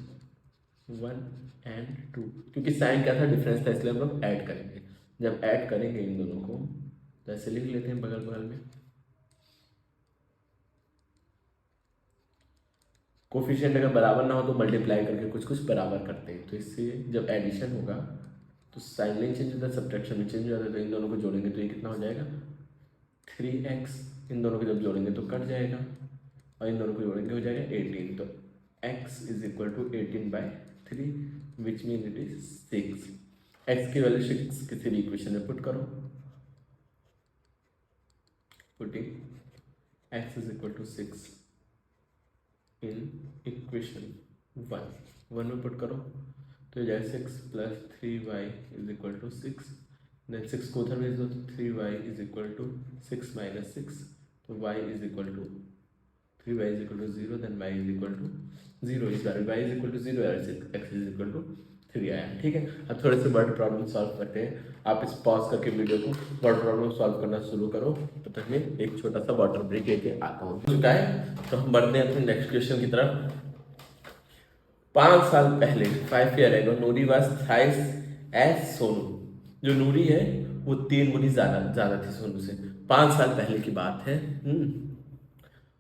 1 एंड 2, क्योंकि साइन क्या था, डिफरेंस था, इसलिए हम लोग ऐड करेंगे। जब ऐड करेंगे इन दोनों को तो ऐसे लिख लेते हैं बगल बगल में। कोफिशिएंट अगर बराबर ना हो तो मल्टीप्लाई करके कुछ कुछ बराबर करते हैं, तो इससे जब एडिशन होगा तो साइन नहीं चेंज होता, सब्ट्रैक्शन भी चेंज हो जाता है। तो इन दोनों को जोड़ेंगे तो ये कितना हो जाएगा, 3x। इन दोनों को जब जोड़ेंगे तो कट जाएगा, और इन दोनों को जोड़ेंगे हो जाएगा 18। तो x is equal to 18/3 which mean it is 6। x की वैल्यू 6 किसी भी इक्वेशन में पुट करो, putting x is equal to 6 in equation 1 में पुट करो तो ये 6 plus 3y is equal to 6। Then 6 को उधर भेज दो तो 3y is equal to 6 minus 6। तो y is equal to 3y is equal to 0, then y is equal to 0। इस बार y is equal to 0 x is equal to 3 आया। ठीक है, अब थोड़े से वर्ड प्रॉब्लम सॉल्व करते हैं। आप इस पॉज करके वीडियो को वर्ड प्रॉब्लम सॉल्व करना शुरू करो, तब तक मैं एक छोटा सा वाटर ब्रेक लेके आता हूँ। चुका है तो हम बढ़ते हैं अपने नेक्स्ट क्वेश्चन की तरफ। 5 साल पहले 5 year ago Noori was thrice age Sonu. जो नूरी है वो 3 गुनी ज्यादा ज्यादा थी सोनू से। 5 साल पहले की बात है।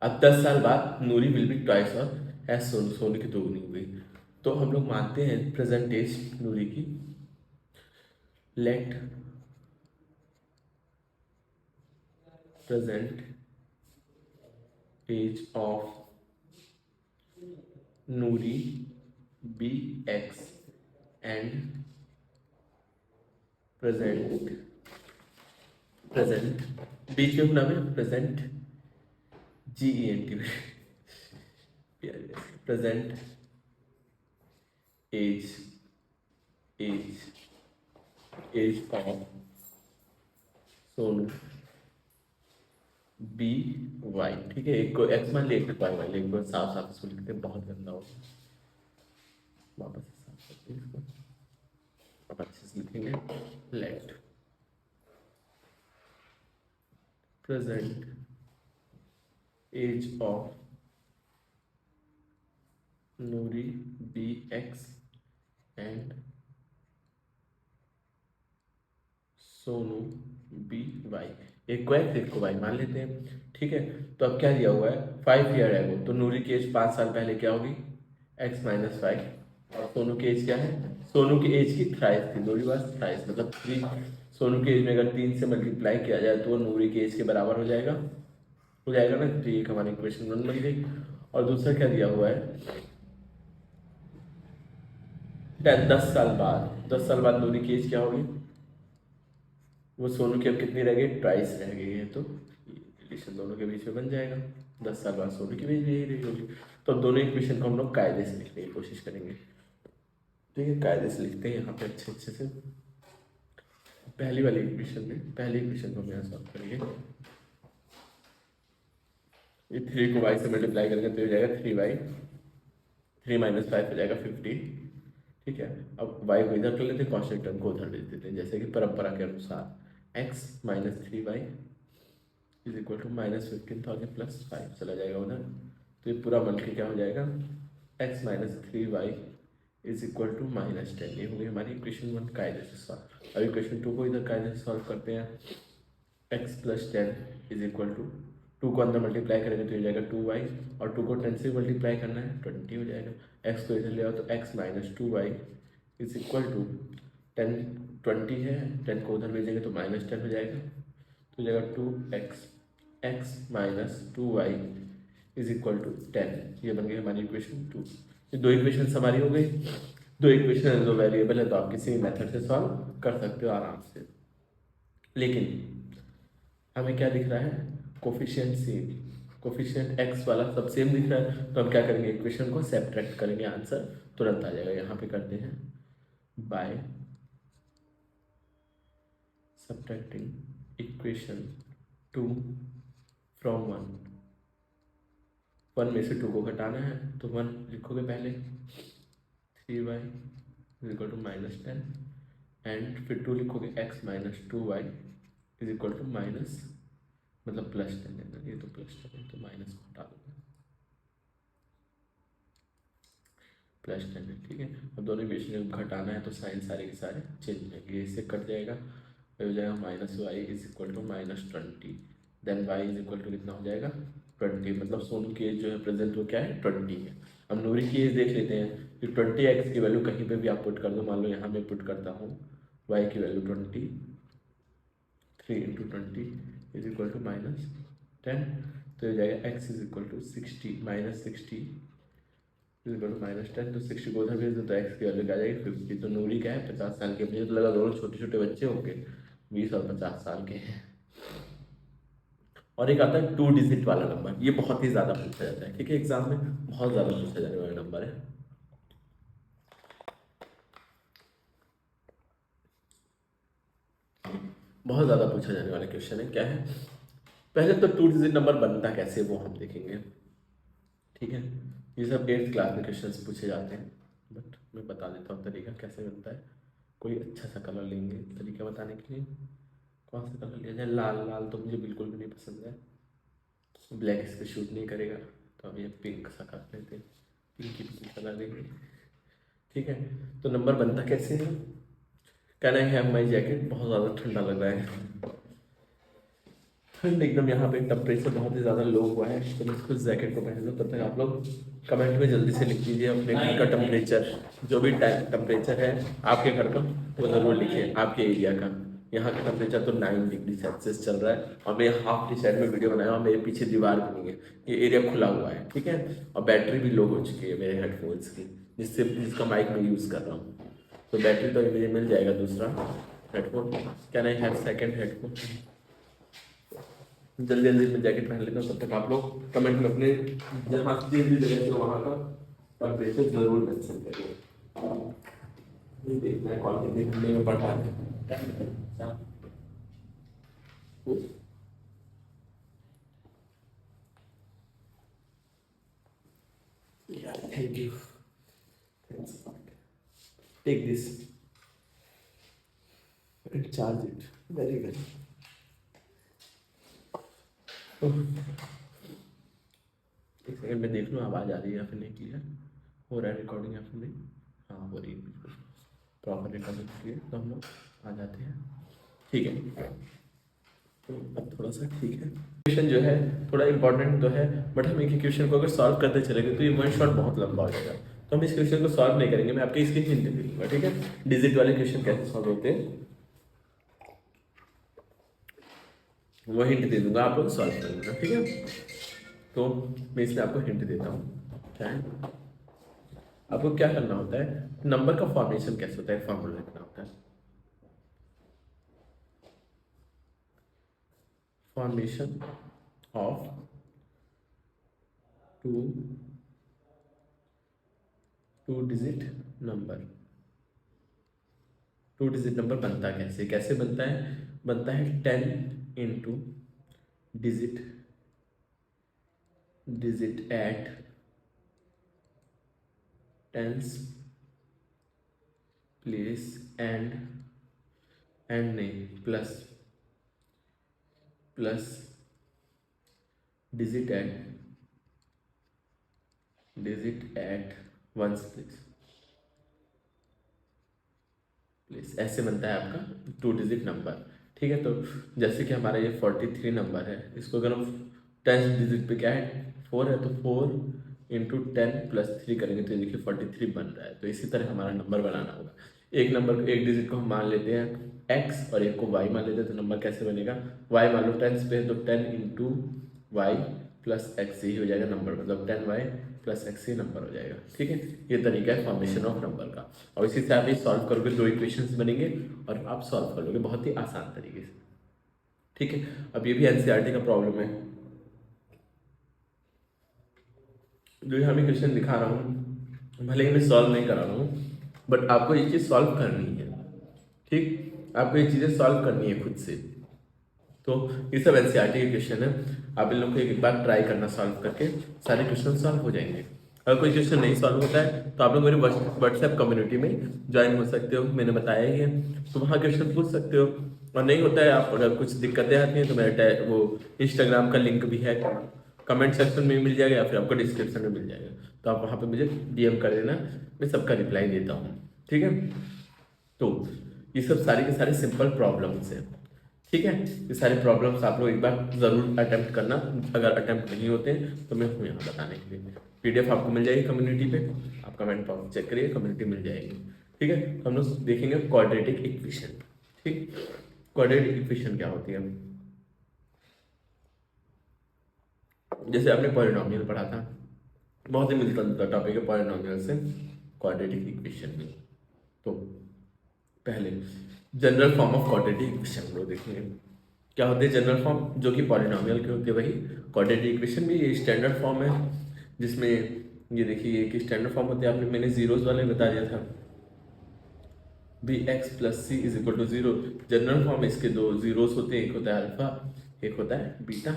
अब 10 साल बाद नूरी विल बी ट्वाइस और एज सोनू, सोनू की 2 गुनी हो गई। तो हम लोग मानते हैं प्रेजेंट एज नूरी की। Let present age of Noori be x and present present बीच में नाम है present GENT present age age age of Sonu be y. ठीक है, एक को एक्स मान लिया, एक को वाई मान लिया। एक को साफ साफ इसको लिखते हैं, बहुत गंदा हो। वापस से साफ करते हैं इसको, अब अच्छे से लिखेंगे। Let present age of Noori be x and Sonu be y. एक को एक्स एक को वाई मान लेते हैं। ठीक है, तो अब क्या दिया हुआ है 5 ईयर एगो, तो नूरी की एज 5 साल पहले क्या होगी x-5। और सोनू की एज क्या है, सोनू की एज की थ्राइस थी, नूरी वाज थ्राइस मतलब 3। सोनू की एज में अगर 3 से मल्टीप्लाई किया जाए तो वो नूरी की एज के बराबर हो जाएगा ना। तो ये हमारी इक्वेशन 1 बन गई। और दूसरा क्या दिया हुआ है 10 साल बाद नूरी की एज क्या होगी, वो सोनू की अब कितनी रह गई, ट्वाइस रह गई है। तो रिलेशन दोनों के बीच में बन जाएगा। 10 साल बाद सोनू की भी यही रही होगी। तो अब दोनों इक्वेशन को हम लोग कायदे से लिखने की कोशिश करेंगे। ठीक है, कायदे से लिखते हैं यहाँ पे अच्छे से। पहली इक्वेशन को हम यहाँ सॉल्व करेंगे। ये 3 को y से मल्टीप्लाई करेंगे तो हो जाएगा 3y, 3 - 5 हो जाएगा 50। ठीक है, अब y को इधर कर लेते हैं, कांस्टेंट टर्म को उधर भेज देते हैं, जैसे कि परंपरा के अनुसार x - 3y is equal to -15,000 + 5 चला जाएगा उधर। तो ये पूरा बन के क्या हो जाएगा x - 3y is equal to -10। ये हो गई हमारी इक्वेशन 1 कायदे से सॉल्व। अब इक्वेशन 2 को इधर कायदे से सॉल्व करते हैं। x + 10 इज इक्वल टू 2 को अंदर मल्टीप्लाई करेंगे तो हो जाएगा 2y, और 2 को 10 से मल्टीप्लाई करना है 20 हो जाएगा। x को इधर ले आओ तो x - 2y is equal to 10, 20 है, 10 को उधर भेजेंगे तो -10 हो जाएगा। तो हो जाएगा 2x, x - 2y is equal to 10। ये बन गई हमारी इक्वेशन 2। ये 2 इक्वेशन हमारी हो गई। 2 इक्वेशन जो वेरिएबल है तो आप किसी भी मेथड से सॉल्व कर सकते हो आराम से। लेकिन हमें क्या दिख रहा है, कोफिशिएंट सेम, कोफिशिएंट x वाला सब सेम दिख रहा है। तो हम क्या करेंगे, इक्वेशन को सब्ट्रैक्ट करेंगे, आंसर तुरंत आ जाएगा। यहाँ पे करते हैं बाय सब्ट्रैक्टिंग इक्वेशन 2 फ्रॉम 1 में से 2 को घटाना है तो 1 लिखोगे पहले, 3y is equal to -10 and फिर 2 लिखोगे x - 2y is equal to minus, मतलब +10 है ना, ये तो +10 है तो माइनस को हटा दोगे, +10 है। ठीक है, अब दोनों इक्वेशन घटाना है तो साइन सारे के सारे चेंज हो जाएंगे, इससे कट जाएगा, हो जाएगा -y is equal to -20। Then y is equal to कितना हो जाएगा 20, मतलब सोनू की एज जो है प्रेजेंट वो क्या है 20 है। अब नूरी की एज देख लेते हैं कि 20x की वैल्यू कहीं पे भी आप पुट कर दो, मान लो यहाँ मैं पुट करता हूँ y की वैल्यू 20, 3 × 20 इज इक्वल टू -10। तो हो जाएगा x is equal to 60 -60 is equal to -10। तो 60 को उधर भेज दो तो x की वैल्यू क्या आ जाएगी 50। तो नूरी क्या है 50 साल के, मुझे तो लगा दोनों छोटे छोटे बच्चे होंगे, 20 और 50 साल के हैं। और एक आता है 2 डिजिट वाला नंबर, ये बहुत ही ज़्यादा पूछा जाता है। ठीक है, एग्जाम में बहुत ज़्यादा पूछा जाने वाला नंबर है। बहुत ज़्यादा पूछा जाने वाला क्वेश्चन है। क्या है, पहले तो 2 डिजिट नंबर बनता कैसे वो हम देखेंगे। ठीक है, ये सब 8th क्लास में क्वेश्चन पूछे जाते हैं, बट मैं बता देता हूँ तरीका कैसे बनता है। कोई अच्छा सा कलर लेंगे तरीका बताने के लिए। कौन सा कलर लिया जाए? लाल। लाल तो मुझे बिल्कुल भी नहीं पसंद है, ब्लैक इस पर शूट नहीं करेगा, तो अब ये पिंक सा कर लेते हैं, पिंक कलर लेंगे। ठीक है, तो नंबर बनता कैसे है? Can I have my jacket? बहुत ज़्यादा ठंडा लग रहा है, ठंड एकदम, यहाँ पे टेम्परेचर बहुत ही ज़्यादा लो हुआ है, तो मैं इसको जैकेट को पहन लूँ। तब तक आप लोग कमेंट में जल्दी से लिख दीजिए अपने घर का टेम्परेचर, जो भी टेम्परेचर है आपके घर का वो ज़रूर लिखिए, आपके एरिया का। यहाँ का टेम्परेचर तो 9 डिग्री सेल्सियस चल रहा है, और मैं हाफ टी शर्ट में वीडियो बनाया और मेरे पीछे दीवार भी नहीं है, ये एरिया खुला हुआ है। ठीक है, और बैटरी भी लो हो चुकी है मेरे हेडफोन्स की, जिसका माइक मैं यूज़ कर रहा हूँ। तो बैटरी तो मुझे मिल जाएगा दूसरा headphone. Can I have second headphone? जल्दी जल्दी में जैकेट पहन लेता हूँ, तब तक आप लोग कमेंट में अपने जहाँ जिस भी जगह से वहाँ का टेम्परेचर जरूर मेंशन करिए। ये देखना है कौन कितने घंटे में पढ़ा है। Thank you, take this and charge it very well. एक सेकंड में देख लूँ आवाज़ आ रही है या फिर नहीं, क्लियर हो रहा है रिकॉर्डिंग या फिर नहीं? हाँ हो रही है, बिल्कुल प्रॉपर रिकॉर्डिंग क्लियर, तो हम लोग आ जाते हैं। ठीक है, तो अब थोड़ा सा ठीक है। क्वेश्चन जो है थोड़ा इंपॉर्टेंट तो है, बट हम एक क्वेश्चन को अगर सॉल्व करते चलेंगे तो ये वन शॉट बहुत लंबा हो जाएगा, तो हम इस क्वेश्चन को सॉल्व नहीं करेंगे, मैं आपके इसकी हिंट दे दूंगा। ठीक है, डिजिट वाले क्वेश्चन कैसे सॉल्व होते हैं वो हिंट दे दूंगा, आप लोग सॉल्व करेंगे। ठीक है, तो मैं इसमें आपको हिंट देता हूँ। क्या है, आपको क्या करना होता है, नंबर का फॉर्मेशन कैसे होता है, फॉर्मूला लिखना होता है। Formation of two digit number. Two digit number बनता कैसे, कैसे बनता है? बनता है 10 into digit digit at tens place and नहीं plus digit at ones place. ऐसे बनता है आपका टू डिजिट नंबर। ठीक है, तो जैसे कि हमारा ये 43 नंबर है, इसको अगर हम 10 डिजिट पे क्या है 4 है, तो 4 इंटू 10+3 करेंगे तो ये देखिए 43 बन रहा है। तो इसी तरह हमारा नंबर बनाना होगा। एक नंबर को, एक डिजिट को हम मान लेते हैं x और एक को y मान लेते हैं, तो नंबर कैसे बनेगा? y मान लो 10 पे है तो 10 इंटू वाई प्लस एक्स, ही हो जाएगा नंबर, मतलब 10y प्लस एक्स ही नंबर हो जाएगा। ठीक है, ये तरीका है फॉर्मेशन ऑफ नंबर का, और इसी से आप ये सॉल्व करोगे, दो इक्वेशंस बनेंगे और आप सॉल्व कर लोगे बहुत ही आसान तरीके से। ठीक है, अब ये भी एनसीईआरटी का प्रॉब्लम है, जो यहाँ मैं क्वेश्चन दिखा रहा हूँ, भले ही मैं सॉल्व नहीं करा रहा हूँ, बट आपको ये चीज़ सॉल्व करनी है। ठीक, आपको ये चीज़ें सॉल्व करनी है खुद से। तो ये सब एनसीईआरटी के क्वेश्चन है, आप इन लोग को एक बार ट्राई करना, सॉल्व करके सारे क्वेश्चन सॉल्व हो जाएंगे। अगर कोई क्वेश्चन नहीं सॉल्व होता है तो आप लोग मेरे व्हाट्सएप कम्युनिटी में ज्वाइन हो सकते हो, मैंने बताया ही है, तो वहाँ क्वेश्चन पूछ सकते हो। और नहीं होता है, आप अगर कुछ दिक्कतें आती हैं तो मेरा वो इंस्टाग्राम का लिंक भी है, कमेंट सेक्शन में मिल जाएगा या फिर आपको डिस्क्रिप्शन में मिल जाएगा, तो आप वहाँ पे मुझे डीएम कर देना, मैं सबका रिप्लाई देता हूँ। ठीक है, तो ये सब सारे के सारे सिंपल प्रॉब्लम्स हैं। ठीक है, ये सारे प्रॉब्लम्स आप लोग एक बार ज़रूर अटेम्प्ट करना, अगर अटेम्प्ट नहीं होते हैं तो मैं हूँ यहाँ बताने के लिए। पीडीएफ आपको मिल जाएगी कम्युनिटी पे, आप कमेंट बॉक्स चेक करिए, कम्युनिटी मिल जाएगी। ठीक है, तो हम लोग देखेंगे क्वाड्रेटिक इक्वेशन। ठीक, क्वाड्रेटिक इक्वेशन क्या होती है? जैसे आपने पॉलिनोमियल पढ़ा था, बहुत ही मिलता जुलता टॉपिक है पॉलिनोमियल से क्वाड्रेटिक इक्वेशन में। तो पहले general form of quadratic equation लोग देखेंगे क्या होते हैं। जनरल फॉर्म जो कि पॉलिनोमियल के होते हैं, वही क्वाड्रेटिक इक्वेशन भी ये स्टैंडर्ड फॉर्म है, जिसमें ये देखिए एक स्टैंडर्ड फॉर्म होते हैं, आपने मैंने जीरोस वाले बता दिया था, b x plus c is equal to 0। General form इसके दो जीरोस होते हैं, एक होता है अल्फा, एक होता है बीटा।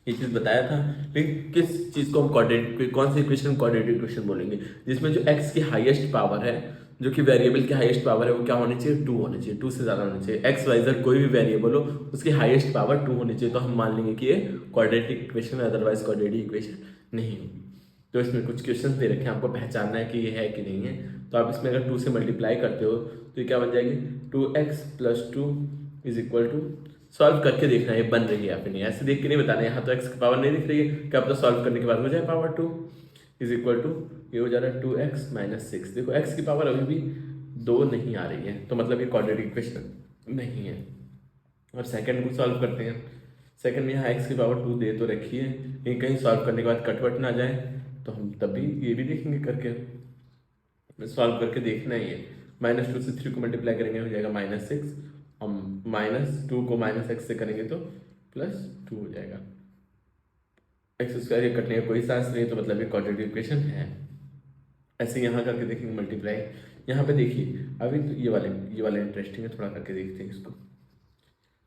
ये चीज़ बताया था। लेकिन किस चीज़ को हम क्वाड्रेटिक, कौन सी इक्वेशन क्वाड्रेटिक इक्वेशन बोलेंगे, जिसमें जो x की हाईएस्ट पावर है, जो कि वेरिएबल की हाईएस्ट पावर है, वो क्या होनी चाहिए, 2 होनी चाहिए, 2 से ज़्यादा होनी चाहिए। एक्स वाई जेड कोई भी वेरिएबल हो, उसकी हाईएस्ट पावर 2 होनी चाहिए, तो हम मान लेंगे कि ये क्वाड्रेटिक इक्वेशन है, अदरवाइज क्वाड्रेटिक इक्वेशन नहीं होगी। तो इसमें कुछ क्वेश्चन दे रखे हैं, आपको पहचानना है कि ये है कि नहीं है। तो आप इसमें अगर 2 से मल्टीप्लाई करते हो तो ये क्या बन जाएगी, 2x + 2 is equal to, solve करके देखना है ये बन रही है या फिर नहीं, ऐसे देख के नहीं बताना। यहाँ तो x की पावर नहीं दिख रही है, क्या पता सॉल्व करने के बाद हो जाए पावर 2 इज इक्वल टू, ये हो जा रहा है 2x - 6। देखो x की पावर अभी भी 2 नहीं आ रही है, तो मतलब ये क्वाड्रेटिक इक्वेशन नहीं है। और सेकंड को सॉल्व करते हैं। सेकंड में यहाँ x की पावर 2 दे तो रखी है, लेकिन कहीं सॉल्व करने के बाद कटवट ना जाए, तो हम तब भी ये भी देखेंगे करके, सॉल्व करके देखना ही है। -2 से 3 को मल्टीप्लाई करेंगे हो जाएगा -6, हम -2 को -x से करेंगे तो +2 हो जाएगा। x² ये कटने का कोई चांस नहीं है, तो मतलब ये क्वाड्रेटिक इक्वेशन है। ऐसे यहाँ करके देखेंगे मल्टीप्लाई। यहाँ पे देखिए अभी तो ये वाले इंटरेस्टिंग है, थोड़ा करके देखते हैं इसको।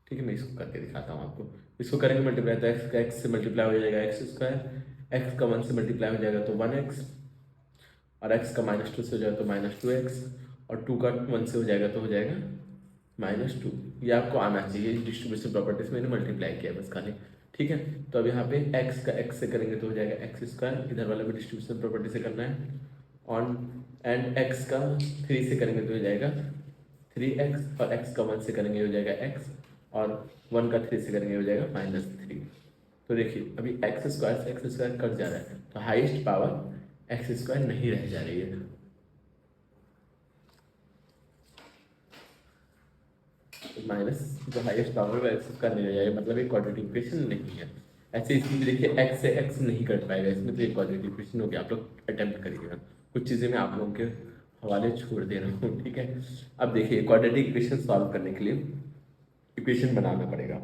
ठीक है, मैं इसको करके दिखाता हूँ आपको। इसको करेंगे मल्टीप्लाई तो एक्स का एक्स से मल्टीप्लाई हो जाएगा x², एक्स का 1 से मल्टीप्लाई हो जाएगा तो 1x, और x का -2 से हो जाएगा तो -2x, और 2 का 1 से हो जाएगा तो हो जाएगा -2। ये आपको आना चाहिए, डिस्ट्रीब्यूशन प्रॉपर्टीज मैंने मल्टीप्लाई किया बस खाली। ठीक है, तो अब यहाँ पे x का x से करेंगे तो हो जाएगा x², इधर वाला भी डिस्ट्रीब्यूशन प्रॉपर्टी से करना है। ऑन एंड x का 3 से करेंगे तो हो जाएगा 3x, और x का 1 से करेंगे हो जाएगा x, और 1 का 3 से करेंगे हो जाएगा -3। तो देखिए अभी x² से x² कट जा रहा है, तो हाईएस्ट पावर x² नहीं रह जा रही है। माइनस जो हाईएस्ट पावर है x² नहीं रह जाएगा, मतलब ये क्वाड्रेटिक इक्वेशन नहीं है। ऐसे इसमें देखिए x से x नहीं कट पाएगा, इसमें तो ये क्वाड्रेटिक इक्वेशन हो गया। आप लोग अटेम्प्ट करिएगा, कुछ चीज़ें मैं आप लोगों के हवाले छोड़ दे रहा हूँ। ठीक है, अब देखिए क्वाड्रेटिक इक्वेशन सॉल्व करने के लिए इक्वेशन बनाना पड़ेगा।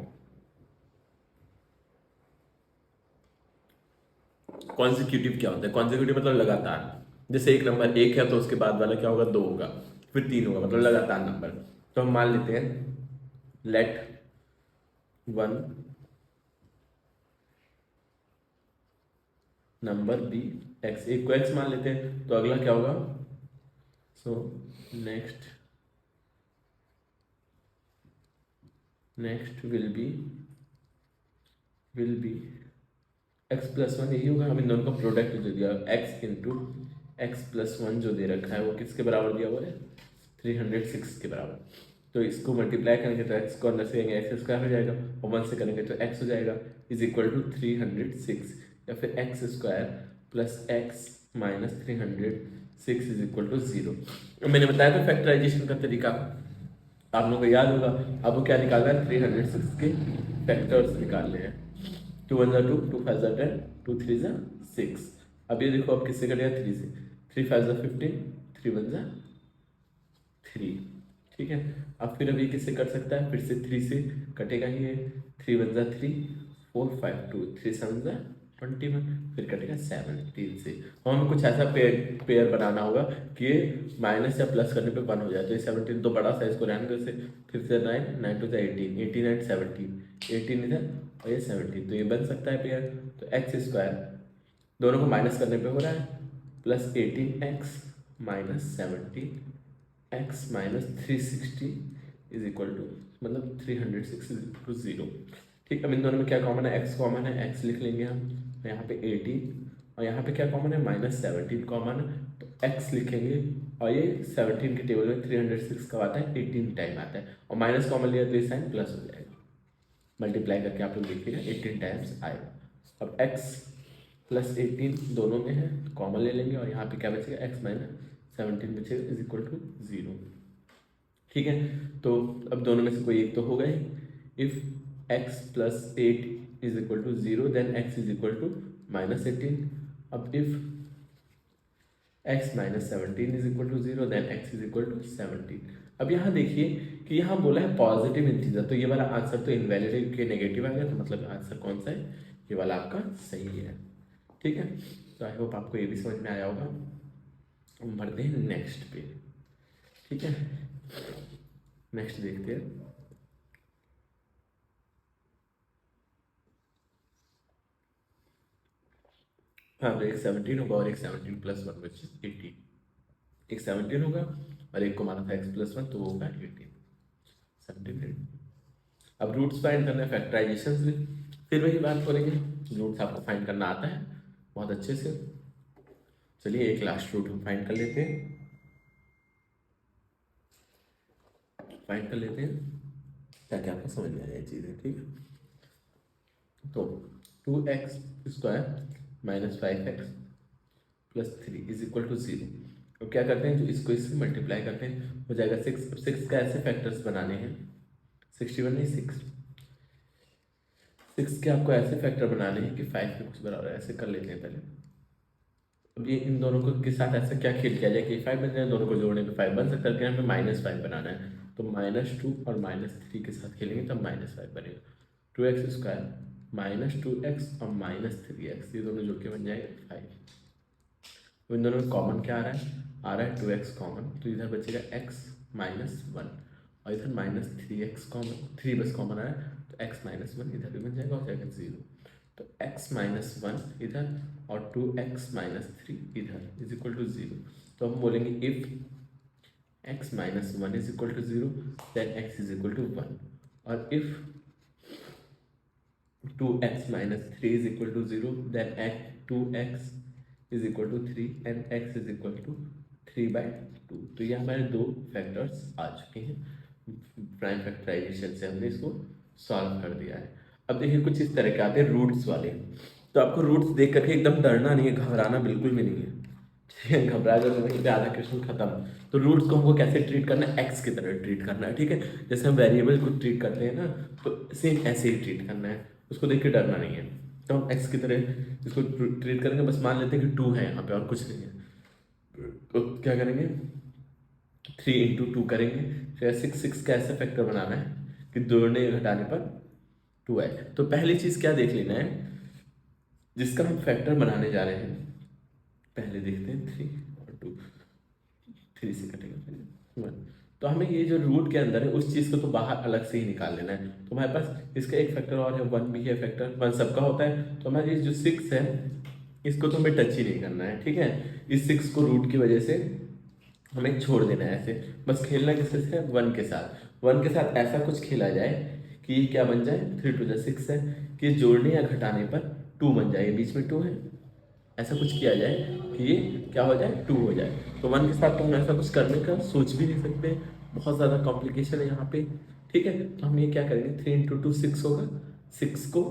कॉन्जिक्यूटिव क्या होता है, कॉन्जिक्यूटिव मतलब लगातार। जैसे एक नंबर 1 है तो उसके बाद वाला क्या होगा, 2 होगा, फिर 3 होगा, मतलब लगातार नंबर। तो हम मान लेते हैं लेट 1 नंबर बी x, एक को x मान लेते हैं, तो अगला क्या होगा, so next will be x+1, यही होगा। हम इन दोनों का प्रोडक्ट जो दिया x × x+1 जो दे रखा है वो किसके बराबर दिया हुआ है, 306 के बराबर। तो इसको मल्टीप्लाई करेंगे तो x को अंदर से x² हो जाएगा, और 1 से करेंगे तो x हो जाएगा, इज इक्वल टू 306, या फिर x² + x - 306 is equal to 0। मैंने बताया था फैक्टराइजेशन का तरीका, आप लोगों को याद होगा। आपको क्या निकालना है, 306 के फैक्टर्स निकालने हैं। 2 × 1 = 2, 2 × 5 = 10, 2 × 3 = 6। अब ये देखो अब किससे कटेगा, 3 से, 3 × 5 = 15, 3 × 1 = 3। ठीक है, अब फिर अभी किससे कट सकता है, फिर से 3 से कटेगा ही है, 3 × 1 = 3, 4 5 2, 3 × 7 = 21, फिर कटेगा 17 से। हमें कुछ ऐसा पेयर बनाना होगा कि माइनस या प्लस करने पे 1 हो जाए। तो ये 17 तो बड़ा सा, इसको रहने दो से, फिर से 9, 9 × 2 = 18, 18 × 8 = 17, 18 इधर और ये 17, तो ये बन सकता है पेयर। तो x² दोनों को माइनस करने पे हो रहा है +18x - 17x - 360 is equal to, मतलब 306 = 0। ठीक, अब इन दोनों में क्या कॉमन है, x कॉमन है, x लिख लेंगे हम। यहाँ पे 18 और यहाँ पे क्या कॉमन है, -17 कॉमन है, तो x लिखेंगे। और ये 17 के टेबल में 306 कब आता है, 18 टाइम आता है, और माइनस कॉमन लिया तो ये साइन प्लस हो जाएगा। मल्टीप्लाई करके आप लोग देखिएगा 18 टाइम्स आएगा। अब x + 18 दोनों में है, कॉमन ले लेंगे, और यहाँ पे क्या बचेगा, x - 17 बचेगा इज इक्वल टू 0। ठीक है, तो अब दोनों में से कोई एक तो होगा ही। If x + 8 is equal to 0 then x is equal to -18। अब if x - 17 is equal to 0 then x is equal to 17। अब यहाँ देखिए कि यहाँ बोला है पॉजिटिव इंटीजर, तो ये वाला आंसर तो इनवैलिड है क्योंकि नेगेटिव आ गया, तो मतलब आंसर कौन सा है, ये वाला आपका सही है। ठीक है, तो आई होप आपको ये भी समझ में आया होगा। हम बढ़ते हैं नेक्स्ट पे। ठीक है, नेक्स्ट देखते हैं। हाँ तो एक 17 होगा और एक 17 प्लस 1 विच इज 18। एक 17 होगा और एक को माना था x+1 तो वो होगा 18। 17। अब रूट्स फाइंड करना है, फैक्टराइजेशन भी फिर वही बात करेंगे। रूट्स आपको फाइंड करना आता है बहुत अच्छे से। चलिए एक लास्ट रूट हम फाइंड कर लेते हैं, फाइंड कर लेते हैं ताकि आपको समझ में आ जाए चीज़ें, ठीक है। तो 2x² minus 5x plus 3 is equal to 0। अब क्या करते हैं, जो इसको इससे मल्टीप्लाई करते हैं हो जाएगा 6। अब 6 का ऐसे फैक्टर्स बनाने हैं, 61 नहीं 6, 6 के आपको ऐसे फैक्टर बनाने हैं कि 5 के कुछ बराबर है। ऐसे कर लेते हैं पहले। अब ये इन दोनों को के साथ ऐसा क्या खेल किया जाए कि 5 बन जाए, दोनों को जोड़ने पे 5 बन सकता है, हमें -5 बनाना है तो -2 और -3 के साथ खेलेंगे तब -5 बनेगा। 2x² -2x और -3x ये दोनों जोड़ के बन जाएगा 5। तो इन दोनों में कॉमन क्या आ रहा है 2x कॉमन, तो इधर बचेगा x-1 और इधर -3x कॉमन, 3 बस कॉमन आ रहा है तो x-1 इधर भी बन जाएगा, हो जाएगा 0। तो x-1 इधर और 2x-3 इधर इज इक्वल टू 0। तो हम बोलेंगे if x-1 is equal to 0 then x is equal to 1, और if 2x-3 is equal to 0 then 2x is equal to 3 and x is equal to 3/2। तो ये हमारे दो फैक्टर्स आ चुके हैं, प्राइम फैक्टराइजेशन से हमने इसको सॉल्व कर दिया है। अब देखिए कुछ इस तरह के आते हैं रूट्स वाले, तो आपको रूट्स देख करके एकदम डरना नहीं है, घबराना बिल्कुल भी नहीं है, ठीक है। घबरा कर तो वहीं पे आधा क्वेश्चन खत्म। तो रूट्स को हमको कैसे ट्रीट करना है, एक्स की तरह ट्रीट करना है, ठीक है। जैसे हम वेरिएबल को ट्रीट करते हैं ना, तो सेम ऐसे ही ट्रीट करना है, उसको देख के डरना नहीं है। तो हम एक्स की तरह इसको ट्रीट करेंगे, बस मान लेते हैं कि 2 है यहाँ पे और कुछ नहीं है। तो क्या करेंगे, 3 × 2 करेंगे, फिर 6 का ऐसा फैक्टर बनाना है कि जोड़ने घटाने पर 2 आए। तो पहली चीज़ क्या देख लेना है, जिसका हम फैक्टर बनाने जा रहे हैं, पहले देखते हैं 3 और 2, 3 से कटेगा फिर 1। तो हमें ये जो रूट के अंदर है उस चीज़ को तो बाहर अलग से ही निकाल लेना है। तो हमारे पास इसका एक फैक्टर और है, 1 भी है फैक्टर, 1 सबका होता है। तो हमारे जो 6 है इसको तो हमें टच ही नहीं करना है, ठीक है। इस 6 को रूट की वजह से हमें छोड़ देना है ऐसे, बस खेलना किससे है 1 के साथ। 1 के साथ ऐसा कुछ खेला जाए कि ये क्या बन जाए, 3 × 2 = 6 है, कि जोड़ने या घटाने पर 2 बन जाए, बीच में 2 है, ऐसा कुछ किया जाए कि ये क्या हो जाए 2 हो जाए। तो 1 के साथ तो हम ऐसा कुछ करने का सोच भी नहीं सकते, बहुत ज़्यादा कॉम्प्लिकेशन है यहाँ पे, ठीक है। तो हम ये क्या करेंगे, 3 × 2 6 होगा, 6 को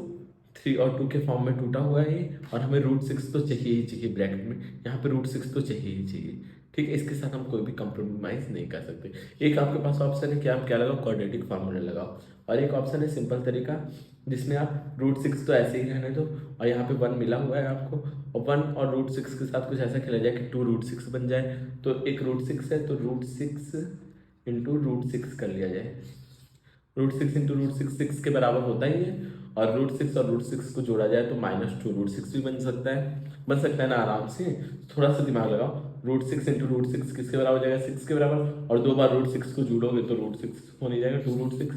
3 और 2 के फॉर्म में टूटा हुआ है ये, और हमें √6 तो चाहिए ही चाहिए ब्रैकेट में, यहाँ पे √6 तो चाहिए ही चाहिए, ठीक है। इसके साथ हम कोई भी कंप्रोमाइज़ नहीं कर सकते। एक आपके पास ऑप्शन है कि आप क्या लगाओ, क्वाड्रेटिक फार्मूला लगाओ, और एक ऑप्शन है सिंपल तरीका जिसमें आप √6 तो ऐसे ही रहने दो और यहाँ पे 1 मिला हुआ है आपको, और 1 और √6 के साथ कुछ ऐसा खेला जाए कि 2 √6 बन जाए। तो एक √6 है तो √6 × √6 कर लिया जाए, √6 × √6 के बराबर होता ही है, और √6 और √6 को जोड़ा जाए तो -2 √6 भी बन सकता है, बन सकता है ना आराम से। थोड़ा सा दिमाग लगाओ, √6 × √6 किसके बराबर हो जाएगा, 6 के बराबर, और 2 बार √6 को जोड़ोगे तो √6 हो नहीं जाएगा 2 √6,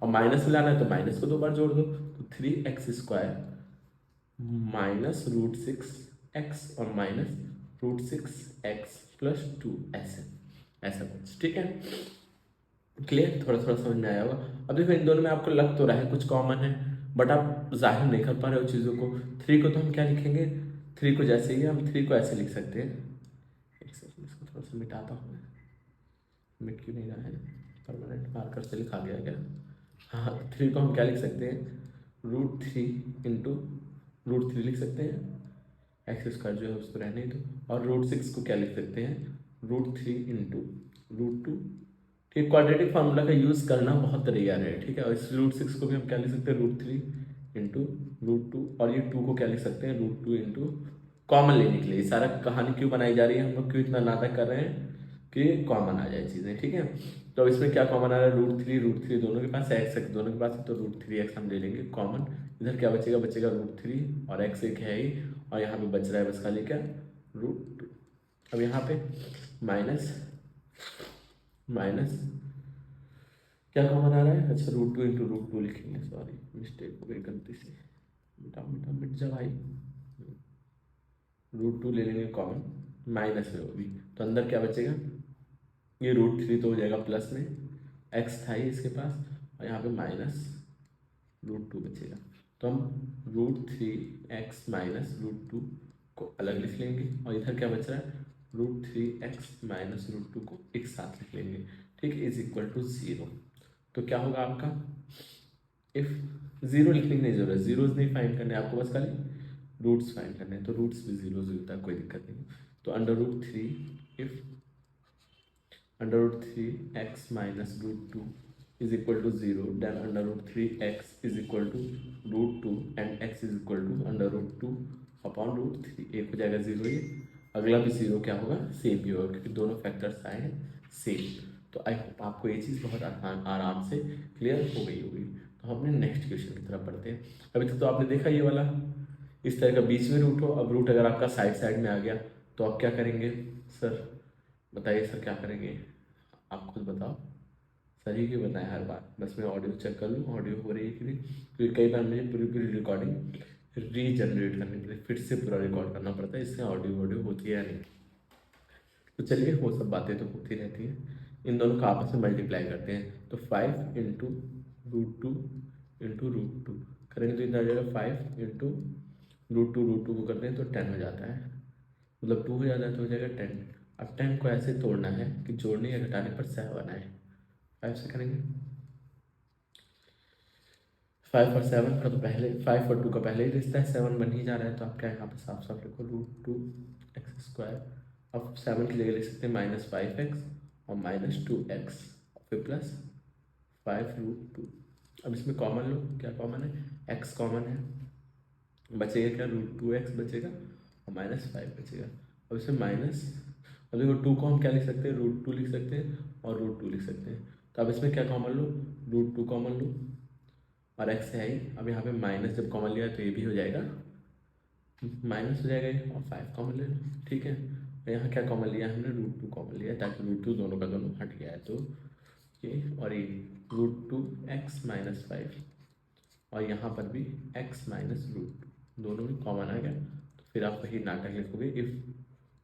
और माइनस में लाना है तो माइनस को 2 बार जोड़ दो तो 3x² -√6x और -√6x + 2 ऐसे, ऐसा कुछ, ठीक है। क्लियर, थोड़ा थोड़ा समझ में आया होगा। अब देखो इन दोनों में आपको लग तो रहा है कुछ कॉमन है, बट आप जाहिर नहीं कर पा रहे हो चीज़ों को। 3 को तो हम क्या लिखेंगे, 3 को जैसे ही हम 3 को ऐसे लिख सकते हैं, एक सेकंड इसको थोड़ा सा मिटाता हूँ मैं, मिट क्यों नहीं रहा है, परमानेंट मार्कर से लिखा गया क्या। हाँ 3 को हम क्या लिख सकते हैं, √3 लिख सकते हैं, x² जो है उसको रहने दो, और √6 को क्या लिख सकते हैं, √3 × ठीक। क्वाड्रेटिक फार्मूला का यूज़ करना बहुत रेयर है, ठीक है। और इस √6 को भी हम क्या लिख सकते हैं, √3 × √2, और ये 2 को क्या लिख सकते हैं, √2 कॉमन लेने के लिए। सारा कहानी क्यों बनाई जा रही है, हम लोग क्यों इतना नाटक कर रहे हैं कि कॉमन आ जाए चीज़ें, ठीक है। तो इसमें क्या कॉमन आ रहा है, √3 दोनों के पास है, x दोनों के पास है, तो √3x हम ले लेंगे कॉमन। इधर क्या बचेगा, बचेगा √3 और x एक है ही, और यहाँ पे बच रहा है बस खाली क्या, √2। अब यहाँ पे माइनस माइनस क्या कॉमन आ रहा है, अच्छा √2 × √2 लिखेंगे, सॉरी मिस्टेक हो गई गलती से, मिटा मिटा मिट जा भाई। √2 ले लेंगे कॉमन, माइनस में वो भी, तो अंदर क्या बचेगा, ये √3 तो हो जाएगा प्लस में, एक्स था ही इसके पास, और यहाँ पे माइनस √2 बचेगा। तो हम √3x माइनस √2 को अलग लिख लेंगे, और इधर क्या बच रहा है, √3x माइनस √2 को एक साथ लिख लेंगे, ठीक है, इज इक्वल टू 0। तो क्या होगा आपका, इफ 0 लिखने की नहीं जरूरत, जीरोज नहीं फाइंड करने आपको, बस खाली रूट्स फाइंड करने हैं, तो रूट्स भी जीरो होता है, कोई दिक्कत नहीं। तो √3, if √3x minus √2 is equal to 0, then √3x is equal to √2 and x is equal to √2 upon √3, एक हो जाएगा 0 ये, अगला भी 0 क्या होगा, सेम ही होगा, क्योंकि दोनों फैक्टर्स आए हैं सेम। तो आई होप आपको ये चीज़ बहुत आराम से क्लियर हो गई होगी। तो हम अपने नेक्स्ट क्वेश्चन की तरफ पढ़ते हैं। अभी तक तो आपने देखा ये वाला, इस तरह का बीच में रूट हो, अब रूट अगर आपका साइड साइड में आ गया तो आप क्या करेंगे, सर बताइए सर क्या करेंगे, आप खुद बताओ, सही क्यों बताएं हर बार, बस मैं ऑडियो चेक कर लूँ ऑडियो हो रही है कि नहीं, क्योंकि कई बार मुझे पूरी पूरी रिकॉर्डिंग रीजनरेट करनी पड़ती है, फिर से पूरा रिकॉर्ड करना पड़ता है, इससे ऑडियो होती है या नहीं। तो चलिए वो सब बातें तो होती रहती हैं, इन दोनों का आपस में मल्टीप्लाई करते हैं, तो 5 इंटू √2 इंटू √2 करेंगे तो इतना आ जाएगा, 5 इंटू √2 को करते हैं तो 10 हो जाता है, मतलब 2 हो जाता है तो हो जाएगा 10। अब 10 को ऐसे तोड़ना है कि जोड़ने या घटाने पर 7 आए, 5 से करेंगे, 5 और 7 का तो पहले, 5 और 2 का पहले ही रिश्ता है, 7 बन ही जा रहा है, तो आप क्या यहाँ पे साफ साफ लिखो √2x²। अब 7 की जगह लिख सकते हैं -5x और -2x, फिर प्लस 5√2। अब इसमें कॉमन लो, क्या कॉमन है, x कॉमन है, बचेगा क्या, √2x बचेगा और -5 बचेगा। अब इसमें माइनस, अब देखो 2 को हम क्या लिख सकते हैं, √2 लिख सकते हैं और √2 लिख सकते हैं, तो अब इसमें क्या कॉमन लो, √2 कॉमन लो और x है ही, अब यहाँ पे माइनस जब कॉमन लिया तो ये भी हो जाएगा माइनस हो जाएगा ये, और 5 कॉमन ले लो, ठीक है। और यहाँ क्या कॉमन लिया हमने, √2 कॉमन लिया ताकि √2 दोनों का दोनों हट गया है, तो ये और ये √2x माइनस 5, और यहाँ पर भी x माइनस √2 दोनों भी कॉमन आ गया, तो फिर आप वही नाटक लिखोगे, if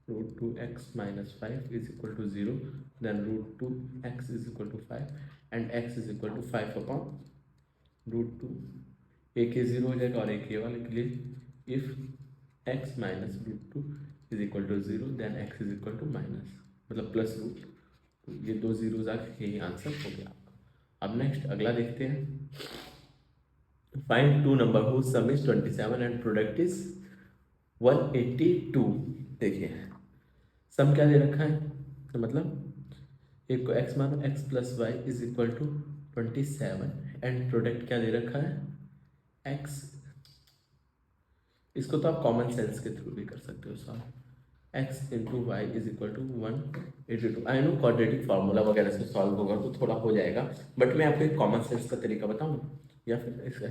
√2x minus 5 is equal to 0, then √2x is equal to 5 and x is equal to 5 upon √2, एक ये 0 हो जाएगा और एक ये वाले के लिए, if x minus √2 is equal to 0, then x is equal to minus मतलब प्लस रूट, तो ये दो जीरोज आ गए, यही आंसर हो गया आपका। अब नेक्स्ट अगला देखते हैं, find two number whose sum is 27 and product is 182। देखिए सम क्या दे रखा है, तो मतलब एक को x मानो, x plus y is equal to 27 and product क्या दे रखा है x, इसको तो आप कॉमन सेंस के थ्रू भी कर सकते हो solve, x into y is equal to 182। I know quadratic formula वगैरह से सॉल्व होगा तो थोड़ा हो जाएगा, बट मैं आपको एक कॉमन सेंस का तरीका बताऊँ, या फिर ऐसे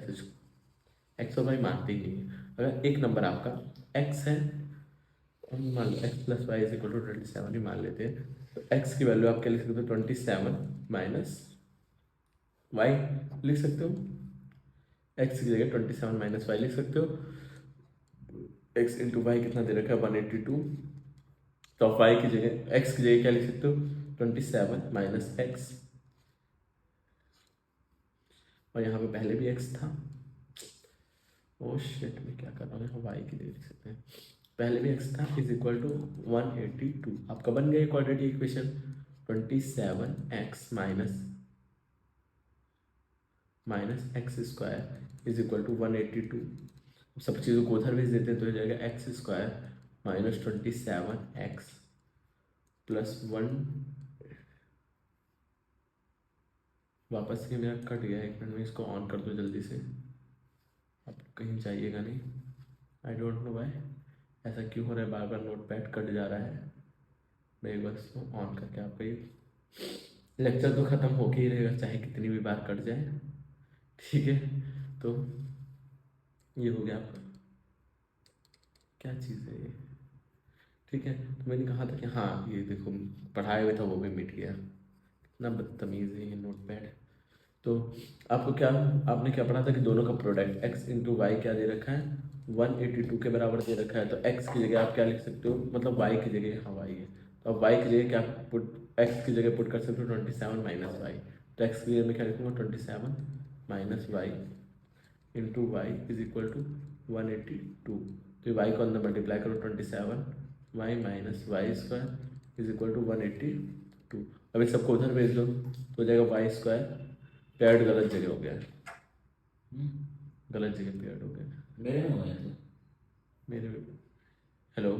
एक्स और वाई मानते ही नहीं है। अगर एक नंबर आपका x है, मान लो x plus y is equal to 27 ही मान लेते हैं, तो x की वैल्यू आप क्या लिख सकते हो, 27 माइनस वाई लिख सकते हो, x की जगह 27 माइनस वाई लिख सकते हो, x इंटू वाई कितना दे रखा है 182, तो आप y की जगह x की जगह क्या लिख सकते हो 27 माइनस एक्स, और यहाँ पे पहले भी x था, ओ शिट मैं क्या कर रहा हूँ, y की जगह लिख सकते हैं, पहले भी x था, इज इक्वल टू 182, आपका बन गया quadratic equation, 27x minus x square is equal to 182। सब चीज़ों को उधर भेज देते हैं तो हो जाएगा x² माइनस 27x प्लस 1, वापस से मेरा कट गया, एक मिनट में इसको ऑन कर दो जल्दी से, अब कहीं जाइएगा नहीं, आई डोंट नो वाई ऐसा क्यों हो रहा है, बार बार नोट पैड कट जा रहा है, मैं एक बार इसको ऑन करके आपका ये लेक्चर तो ख़त्म होके ही रहेगा चाहे कितनी भी बार कट जाए, ठीक है। तो ये हो गया आपका, क्या चीज़ है ये, ठीक है। तो मैंने कहा था कि हाँ ये देखो पढ़ाया हुआ था वो भी मिट गया, इतना बदतमीज़ है ये नोट पैड, तो आपको क्या, आपने क्या पढ़ा था कि दोनों का प्रोडक्ट x इंटू वाई क्या दे रखा है, 182 के बराबर दे रखा है। तो x की जगह आप क्या लिख सकते हो, मतलब y की जगह, हाँ y है, तो अब y की जगह क्या पुट, x की जगह पुट कर सकते हो 27 माइनस वाई। तो x की जगह मैं क्या लिखूँगा 27 minus y into y is equal to 182। तो वाई को अंदर मल्टीप्लाई करो 27 y minus y square is equal to 182। अब इस सबको उधर भेज दो तो हो जाएगा वाई स्क्वायर, पेयर्ड गलत जगह हो गया, गलत जगह पेयर्ड हो गया। मेरे में हो गया था। मेरे, हेलो,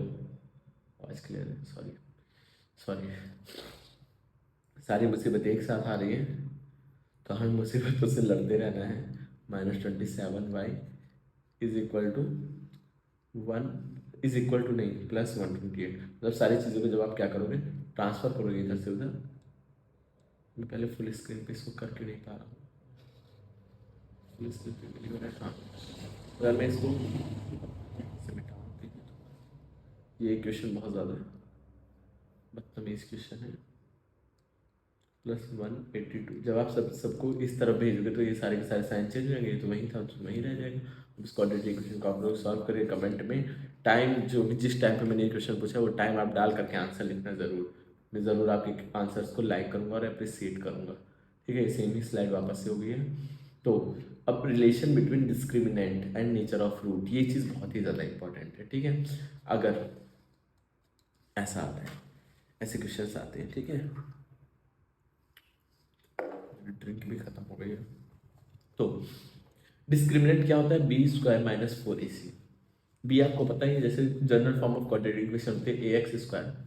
वॉइस क्लियर है, सॉरी सॉरी, सारी मुसीबतें एक साथ आ रही हैं तो हमें मुसीबतों से लड़ते रहना है। -27 y is equal to 1 is equal to नहीं प्लस 128, मतलब सारी चीज़ों को जब आप क्या करोगे ट्रांसफ़र करोगे इधर से उधर। मैं पहले फुल स्क्रीन पे इसको करके नहीं पा रहा हूँ, फुल स्क्रीन पे नहीं हो रहा है। हाँ, अगर मैं इसको से मिटाऊँ तो ये क्वेश्चन बहुत ज़्यादा बदतमीज़ क्वेश्चन है। +182 जब आप सबको इस तरफ भेजोगे तो ये सारे के सारे साइन चेंज हो जाएंगे, तो वहीं था तो वहीं रह जाएगा। अब इस क्वाड्रेटिक इक्वेशन को आप लोग सॉल्व करिए कमेंट में। टाइम जो भी जिस टाइम पे मैंने ये क्वेश्चन पूछा वो टाइम आप डाल करके आंसर लिखना ज़रूर। मैं ज़रूर आपके आंसर्स को लाइक करूँगा और अप्रिसिएट करूँगा। ठीक है, सेम ही स्लाइड वापस से हो गई है। तो अब relation between discriminant and nature of root, ये चीज़ बहुत ही ज़्यादा इंपॉर्टेंट है। ठीक है, अगर ऐसा आता है, ऐसे क्वेश्चन आते हैं, ठीक है, ड्रिंक भी खत्म हो गई है। तो डिस्क्रिमिनेंट क्या होता है, B square minus 4ac। B आपको पता ही है, जैसे general form of quadratic equation होते हैं ax square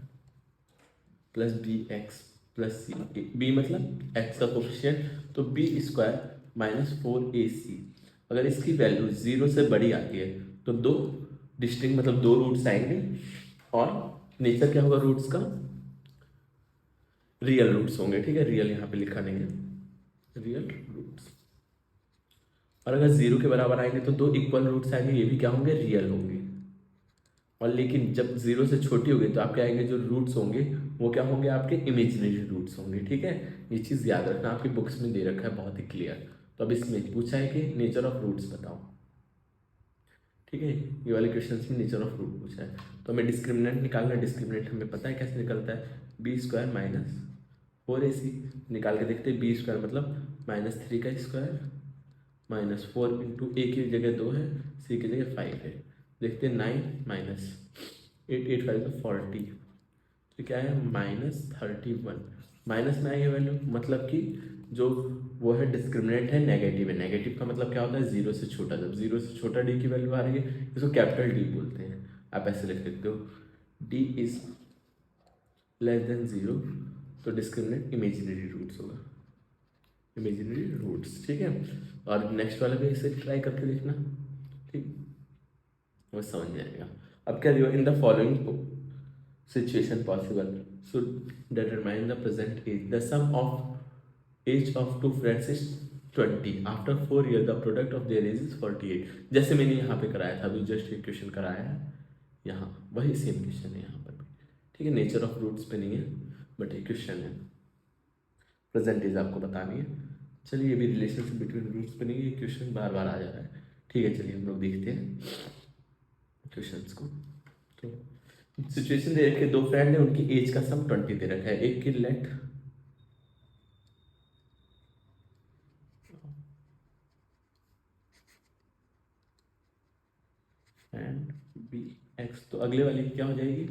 plus b x plus c. B मतलब x का कोफिशिएंट, तो बी स्क्वायर माइनस 4ac। अगर इसकी वैल्यू 0 से बड़ी आती है तो दो डिस्टिंक्ट मतलब दो रूट्स आएंगे, और नेचर क्या होगा रूट्स का, रियल रूट्स होंगे। ठीक है, रियल यहाँ पे लिखा नहीं है, रियल रूट्स। और अगर 0 के बराबर आएंगे तो दो इक्वल रूट्स आएंगे, ये भी क्या होंगे, रियल होंगे। और लेकिन जब 0 से छोटी होगी तो आपके आएंगे जो रूट्स होंगे वो क्या होंगे, आपके इमेजिनरी रूट्स होंगे। ठीक है, ये चीज़ याद रखना, आपकी बुक्स में दे रखा है बहुत ही क्लियर। तो अब इसमें पूछा है कि नेचर ऑफ रूट्स बताओ। ठीक है, ये वाले क्वेश्चन में नेचर ऑफ रूट पूछा है, तो हमें डिस्क्रिमिनेंट निकालना है। डिस्क्रिमिनेंट हमें पता है कैसे निकलता है, बी स्क्वायर माइनस 4ac। निकाल के देखते हैं, बी स्क्वायर मतलब -3 का स्क्वायर माइनस 4 इंटू ए की जगह 2 है, सी की जगह 5 है। देखते हैं 9 माइनस 8, 8 5 40, तो क्या है -31। माइनस में आई है वैल्यू, मतलब कि जो वो है डिस्क्रिमिनेंट है नेगेटिव है। नेगेटिव का मतलब क्या होता है, 0 से छोटा। जब 0 से छोटा डी की वैल्यू आ रही है इसको कैपिटल डी बोलते हैं। आप ऐसे लिख सकते हो, डी इज लेस देन 0, तो डिस्क्रिमिनेंट इमेजिनरी रूट्स होगा, इमेजिनरी रूट्स। ठीक है, और नेक्स्ट वाला भी इसे ट्राई करके देखना, ठीक, वो समझ में आएगा। अब क्या दिया, in the following situation possible should determine the present age. The sum of age of two friends is 20. After 4 years the product of their age is 48. जैसे मैंने यहाँ पे कराया था, अभी जस्ट एक क्वेश्चन कराया है यहाँ, वही सेम क्वेश्चन है यहाँ पर भी। ठीक है, नेचर ऑफ रूट्स पे नहीं है बट एक क्वेश्चन है, प्रेजेंट एज आपको बतानी है। चलिए, ये भी रिलेशनशिप बिटवीन रूट्स पे नहीं है, ये क्वेश्चन बार बार आ जा रहा है। ठीक है, चलिए हम लोग देखते हैं क्वेश्चंस को। तो सिचुएशन दे रखे, दो फ्रेंड है, उनकी एज का सम 20 दे रखा है। एक की लेट एंड बी एक्स, तो अगले वाली क्या हो जाएगी,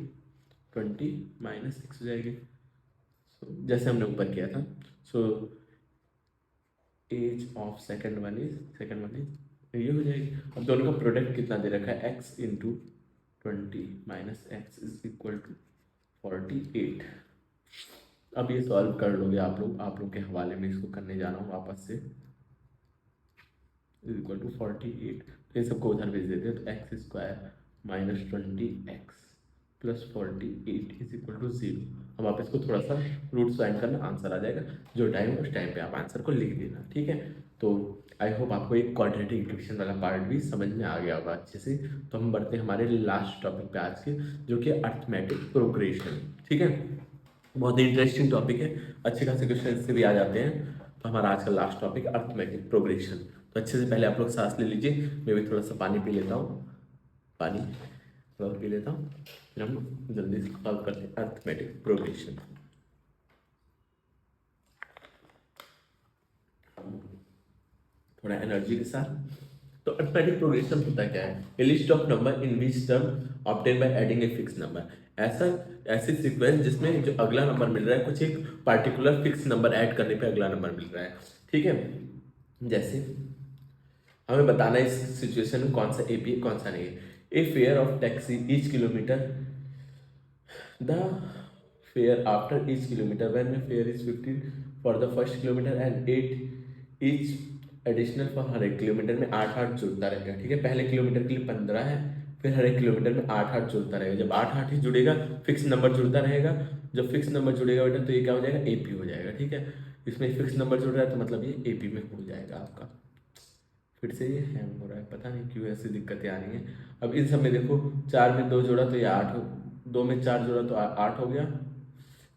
20 माइनस एक्स हो जाएगी। जैसे हमने ऊपर किया था। So age of second one is ये हो जाएगी। अब दोनों का प्रोडक्ट कितना दे रखा है, x into 20 minus x is equal to 48। अब ये सॉल्व कर लोगे आप लोग के हवाले में इसको करने जा रहा हूँ वापस से। इज इक्वल टू 48, तो ये सबको उधर भेज देते हैं, तो x square minus 20x plus 48 is equal to 0। अब आप इसको थोड़ा सा रूट फाइंड करना, आंसर आ जाएगा। जो टाइम है उस टाइम पे आप आंसर को लिख देना। ठीक है, तो आई होप आपको एक क्वाड्रेटिक इक्वेशन वाला पार्ट भी समझ में आ गया होगा अच्छे से। तो हम बढ़ते हैं हमारे लास्ट टॉपिक पे आज के, जो कि अर्थमेटिक प्रोग्रेशन। ठीक है, बहुत ही इंटरेस्टिंग टॉपिक है, अच्छे खासे क्वेश्चन से भी आ जाते हैं। तो हमारा आज का लास्ट टॉपिक अर्थमेटिक प्रोग्रेशन। तो अच्छे से पहले आप लोग सांस ले लीजिए, मैं भी थोड़ा सा पानी पी लेता हूँ। पानी थोड़ा पी लेता हूँ, फिर हम जल्दी से सॉल्व करते हैं अर्थमेटिक प्रोग्रेशन। थोड़ा एनर्जी के साथ। तो अर्थमेटिक प्रोग्रेशन होता क्या है? A list of number in which term obtain by adding a fix number. ऐसा ऐसी सीक्वेंस जिसमें जो अगला नंबर मिल रहा है कुछ एक पार्टिकुलर फिक्स नंबर ऐड करने पे अगला नंबर मिल रहा है। ठीक है, जैसे हमें बताना है इस सिचुएशन में कौन सा एपी है कौन सा नहीं है। A fair of taxi each kilometre, the fair after each kilometre when fair is 15 for the first kilometre and 8 each additional for her एक किलोमीटर में 8 जुड़ता रहेगा। ठीक है, पहले किलोमीटर के लिए 15 है, फिर हर एक किलोमीटर में 8 जुड़ता रहेगा। जब 8 ही जुड़ेगा फिक्स नंबर जुड़ता रहेगा। जब फिक्स नंबर जुड़ेगा बेटा तो ये क्या हो जाएगा? एपी हो जाएगा। ठीक है, इसमें फिक्स नंबर जुड़ रहा है तो मतलब ये एपी में हो जाएगा आपका। फिर से ये हैंग हो रहा है, पता नहीं क्यों ऐसी दिक्कतें आ रही हैं। अब इन सब में देखो, 4 में 2 जोड़ा तो ये 8 हो, 2 में 4 जोड़ा तो 8 हो गया।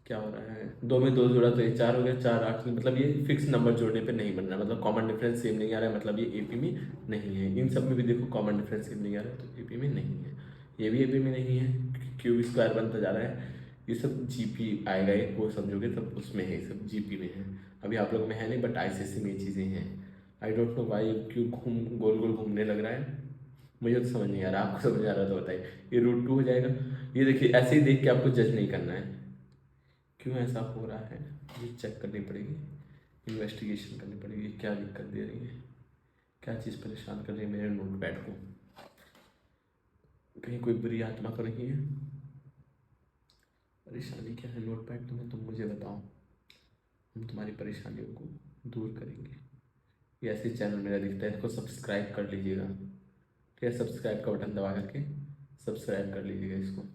क्या हो रहा है? 2 में 2 जोड़ा तो ये 4 हो गया, 4 8, मतलब ये फिक्स नंबर जोड़ने पे नहीं बन रहा, मतलब कॉमन डिफरेंस सेम नहीं आ रहा है, मतलब ये एपी में नहीं है। इन सब में भी देखो कॉमन डिफरेंस सेम नहीं आ रहा है तो एपी में नहीं है। ये भी एपी में नहीं है, क्यूब स्क्वायर बनता जा रहा है। ये सब जीपी आएगा, एक वो समझोगे तब उसमें है, ये सब जीपी में है। अभी आप लोग में है नहीं, बट आईसीएससी में ये चीज़ें हैं। आई डोंट नो वाई, क्यों गोल गोल घूमने लग रहा है, मुझे तो समझ नहीं आ रहा। आपको समझ आ रहा तो बताइए। ये √2 हो जाएगा। ये देखिए, ऐसे ही देख के आपको जज नहीं करना है क्यों ऐसा हो रहा है, ये चेक करनी पड़ेगी, इन्वेस्टिगेशन करनी पड़ेगी। क्या दिक्कत दे रही है, क्या चीज़ परेशान कर रही है मेरे नोट पैड को? कहीं कोई बुरी आत्मा तो नहीं है? परेशानी क्या है नोट पैड तुम्हें? तुम मुझे बताओ, हम तुम्हारी परेशानियों को दूर करेंगे। ये ऐसे चैनल मेरा दिखता है, इसको सब्सक्राइब कर लीजिएगा। ठीक है, सब्सक्राइब का बटन दबा करके सब्सक्राइब कर लीजिएगा इसको।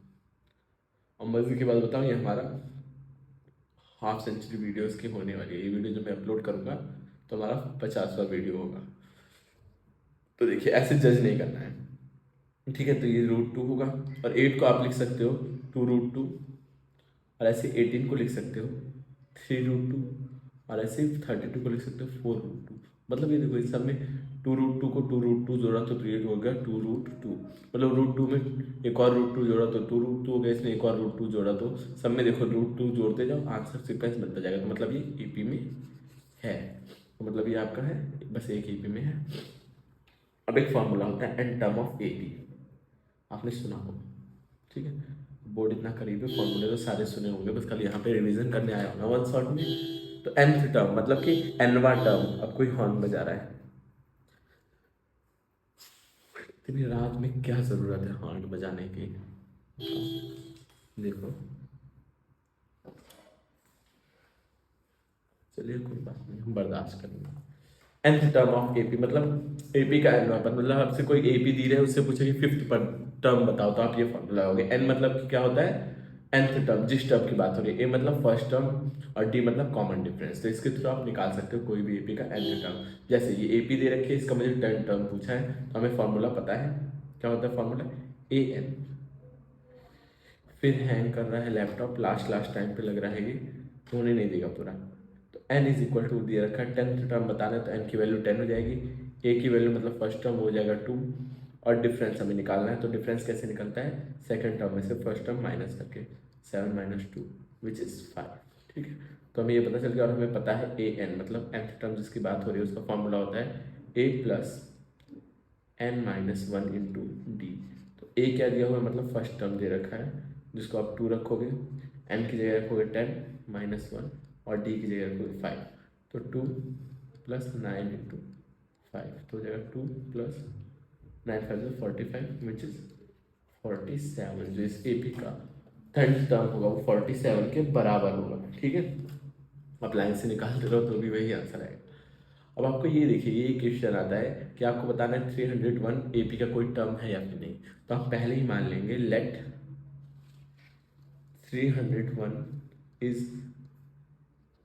और मजे की बात बताऊँ, ये हमारा हाफ सेंचुरी वीडियोस की होने वाली है। ये वीडियो जो मैं अपलोड करूँगा तो हमारा 50वां वीडियो होगा। तो देखिए, ऐसे जज नहीं करना है। ठीक है, तो ये √2 होगा, और 8 को आप लिख सकते हो 2√2, और ऐसे 18 को लिख सकते हो 3√2, और ऐसे 32 को लिख सकते हो 4√2। मतलब ये देखो, इस सब में 2√2 को 2√2 जोड़ा तो ये हो गया 2√2, मतलब √2 में एक और √2 जोड़ा तो 2√2 हो गया, इसमें एक और √2 जोड़ा तो सब में देखो √2 जोड़ते जाओ, आंसर सीक्वेंस बनता जाएगा। तो मतलब ये ईपी में है, तो मतलब ये आपका है, बस एक ईपी में है। अब एक फॉर्मूला होता है एन टर्म ऑफ एपी, आपने सुना होगा। ठीक है, बोर्ड इतना करीब है, फॉर्मूले तो सारे सुने होंगे, बस खाली यहाँ पे रिवीजन करने आया होगा वन शॉट में। तो nth टर्म मतलब कि nवां टर्म, अब कोई हॉर्न बजा रहा है। इतनी रात में क्या जरूरत है हॉर्न बजाने की? देखो, चलिए कोई बात नहीं, हम बर्दाश्त करेंगे। nth टर्म ऑफ एपी मतलब एपी का एन, मतलब आपसे कोई एपी दी रहे उससे पूछे कि फिफ्थ पर टर्म बताओ, तो आप ये फॉर्मूला लगाओगे। एन मतलब कि क्या होता है? nth टर्म, जिस टर्म की बात हो रही है। ए मतलब फर्स्ट टर्म, और डी मतलब कॉमन डिफरेंस। तो इसके थ्रू आप निकाल सकते हो कोई भी एपी का nth टर्म। जैसे ये एपी दे रखी है, इसका मुझे 10 टर्म पूछा है, तो हमें फॉर्मूला पता है। क्या होता है फॉर्मूला? A N. फिर हैंग कर रहा है लैपटॉप, लास्ट टाइम पे लग रहा है, ये होने नहीं देगा पूरा। तो n इज इक्वल टू दिया रखा है, 10th टर्म बताना है, तो n की वैल्यू 10 हो जाएगी। a की वैल्यू मतलब फर्स्ट टर्म हो जाएगा 2, और डिफरेंस हमें निकालना है। तो डिफरेंस कैसे निकलता है? सेकंड टर्म में से फर्स्ट टर्म माइनस करके, 7 - 2 विच इज 5। ठीक है, तो हमें ये पता चल गया, और हमें पता है ए एन मतलब nth टर्म जिसकी बात हो रही है उसका फॉर्मूला होता है a plus n - 1 into D. तो a क्या दिया हुआ है? मतलब फर्स्ट टर्म दे रखा है, जिसको आप 2 रखोगे, n की जगह रखोगे 10 - 1, और d की जगह रखोगे 5। तो 2 + 9 इंटू 5, तो हो जाएगा 2 + 9 5 = 45 विच इज 47। जो इस एपी का 10th टर्म होगा वो 47 के बराबर होगा। ठीक है, आप लाइन से निकालते रहो तो भी वही आंसर आएगा। अब आपको ये देखिए, ये क्वेश्चन आता है कि आपको बताना है 301 एपी का कोई टर्म है या फिर नहीं। तो हम पहले ही मान लेंगे let 301 is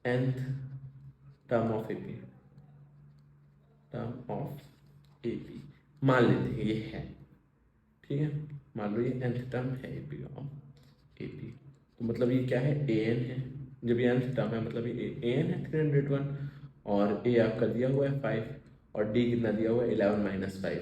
nth term of AP, term of AP मान लेते हैं ये है। ठीक है, मान लो ये nth टर्म है एपी ऑफ एपी। तो मतलब ये क्या है? ए एन है। जब ये nth टर्म है मतलब ये ए एन है 301, और ए आपका दिया हुआ है 5 और डी कितना दिया हुआ है 11 माइनस 5।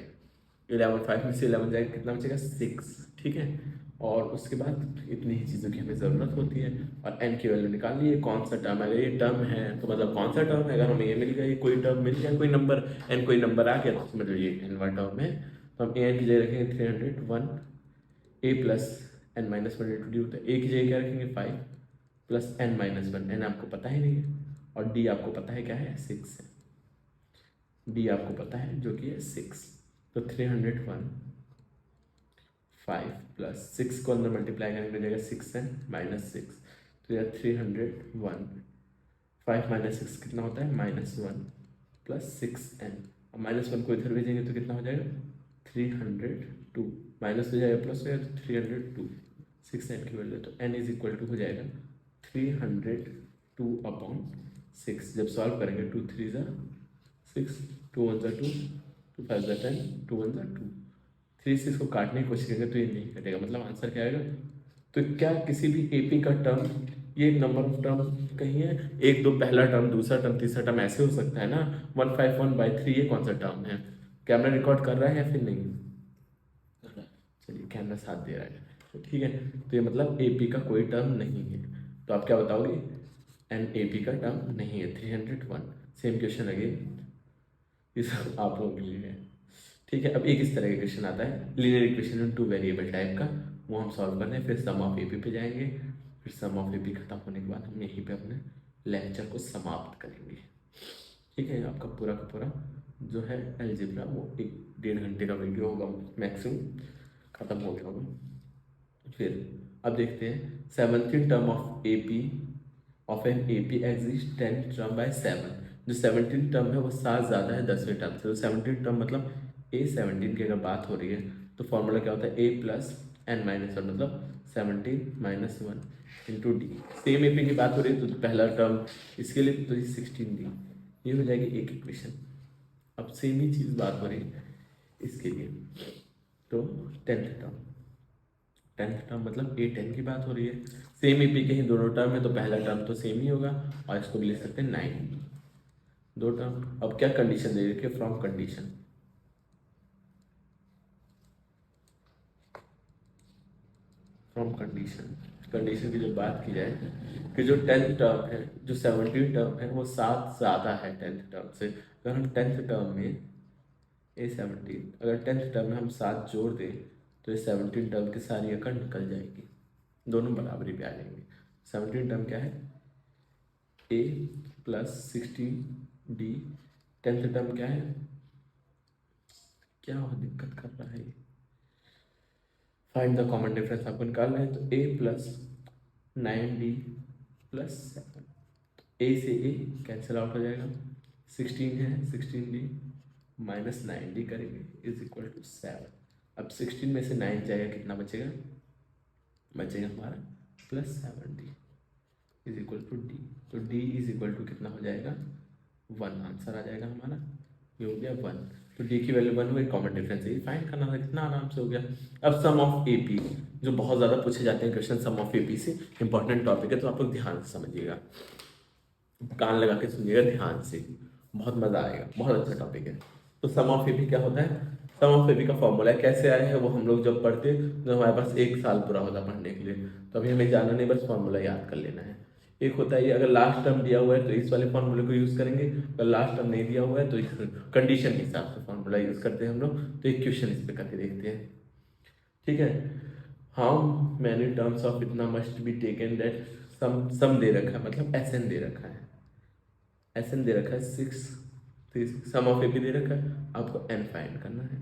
11 5 में से 11 जाएगा कितना बचेगा 6, ठीक है। और उसके बाद इतनी ही चीज़ों की हमें ज़रूरत होती है और एन की वैल्यू निकाल लिए कौन सा टर्म है। अगर ये टर्म है तो मतलब कौन सा टर्म है, अगर हमें ये मिल गया, ये कोई टर्म मिल गया, कोई नंबर एन कोई नंबर आ गया तो मतलब ये एन वाला टर्म है, तो हम ए एन की जगह रखेंगे 301 a plus n minus one into d होता है। ए की जगह क्या रखेंगे 5 plus n minus one, n आपको पता ही नहीं है और डी आपको पता है क्या है 6 है, डी आपको पता है जो कि है 6। तो 301 5 प्लस 6 को अंदर मल्टीप्लाई करने की जगह 6 है माइनस 6, तो यार 301 5 माइनस 6 कितना होता है -1 प्लस 6n। अब -1 को इधर भेजेंगे तो कितना हो जाएगा 302, माइनस हो जाएगा प्लस हो जाएगा तो 302 6n की वैल्यू, तो n इज इक्वल टू हो जाएगा 302 अपॉन 6। जब सॉल्व करेंगे 2 3 ज़ा 6, 2 1 ज़ा 2, 2 5 ज़ा 10, 2 1 ज़ा 2, 3 6 को काटने की कोशिश करेंगे तो ये नहीं कटेगा, मतलब आंसर क्या आएगा। तो क्या किसी भी एपी का टर्म, ये नंबर ऑफ टर्म कहीं है 1 2 पहला टर्म दूसरा टर्म तीसरा टर्म ऐसे हो सकता है ना, 151/3 ये कौन सा टर्म है। कैमरा रिकॉर्ड कर रहा है या फिर नहीं, चलिए कैमरा साथ दे रहा है तो ठीक है। तो ये मतलब एपी का कोई टर्म नहीं है, तो आप क्या बताओगे एन एपी का टर्म नहीं है 301। सेम क्वेश्चन अगेन, ये सब आप लोगों के लिए है, ठीक है। अब एक इस तरह का क्वेश्चन आता है लीनियर इक्वेशन में 2 वेरिएबल टाइप का, वो हम सॉल्व करते हैं, फिर सम ऑफ एपी पे जाएंगे, फिर सम ऑफ एपी खत्म होने के बाद हम यहीं पे अपने लेक्चर को समाप्त करेंगे, ठीक है। आपका पूरा का पूरा जो है अलजेब्रा वो 1-1.5 घंटे का वीडियो होगा मैक्सिमम, खत्म हो गया होगा। फिर अब देखते हैं 17 term of AP of an AP exist 10 term by 7। जो 17 टर्म है वो 7 ज़्यादा है 10वें टर्म से, तो 17 टर्म मतलब A17 की अगर बात हो रही है तो फॉर्मूला क्या होता है A plus n minus one, मतलब 17 minus one into d. Same AP की बात हो रही है तो पहला टर्म इसके लिए तो 16D, ये हो जाएगी एक इक्वेशन। अब सेम ही चीज़ बात हो रही है इसके लिए, तो 10th टर्म मतलब A10 की बात हो रही है, सेम एपी के ही दोनों टर्म है तो पहला टर्म तो सेम ही होगा और इसको भी लिख सकते हैं 9 दो टर्म। अब क्या कंडीशन दे रखी है from condition, from condition, condition की जब बात की जाए कि जो 10th टर्म है जो 17 टर्म है वो 7 ज़्यादा है 10th टर्म से। अगर हम 10th टर्म में A17 अगर 10th टर्म में हम 7 जोड़ दें तो ये 17 टर्म की सारी अकड़ निकल जाएगी, दोनों बराबरी पे आ जाएंगे। 17 टर्म क्या है A plus 16D, 10th term क्या है, क्या हो दिक्कत कर रहा है ये, फाइंड द कॉमन डिफरेंस आपको निकालना है, तो A plus 9D plus 7, A से A कैंसिल आउट हो जाएगा, 16 है 16D माइनस 9D करेंगे इज इक्वल टू 7। अब 16 में से 9 जाएगा कितना बचेगा, बचेगा हमारा plus 7D is equal to D, तो D इज इक्वल टू कितना हो जाएगा 1, आंसर आ जाएगा हमारा, ये हो गया 1। तो D की वैल्यू 1 हुई, कॉमन डिफरेंस ये फाइंड करना था, कितना आराम से हो गया। अब सम ऑफ एपी जो बहुत ज़्यादा पूछे जाते हैं क्वेश्चन, सम ऑफ एपी से इंपॉर्टेंट टॉपिक है तो आप लोग ध्यान से समझिएगा, कान लगा के सुनिएगा ध्यान से, बहुत मज़ा आएगा, बहुत अच्छा टॉपिक है। तो सम ऑफ एपी क्या होता है, सम ऑफ एपी का फॉर्मूला कैसे आया है वो हम लोग जब पढ़ते जब हमारे पास 1 साल पूरा होता पढ़ने के लिए, तो अभी हमें जाना नहीं, बस फॉर्मूला याद कर लेना है। एक होता है ये, अगर लास्ट टर्म दिया हुआ है तो इस वाले फॉर्मूले को यूज़ करेंगे, अगर लास्ट टर्म नहीं दिया हुआ है तो इस कंडीशन के हिसाब से फॉर्मूला यूज़ करते हैं हम लोग। तो एक क्वेश्चन इस पर करके देखते हैं, ठीक है। हाउ मैनी टर्म्स ऑफ इतना must be taken that sum दे रखा है, मतलब SN दे रखा है, SN दे रखा है 6, सम ऑफ एपी दे रखा है, आपको n फाइंड करना है।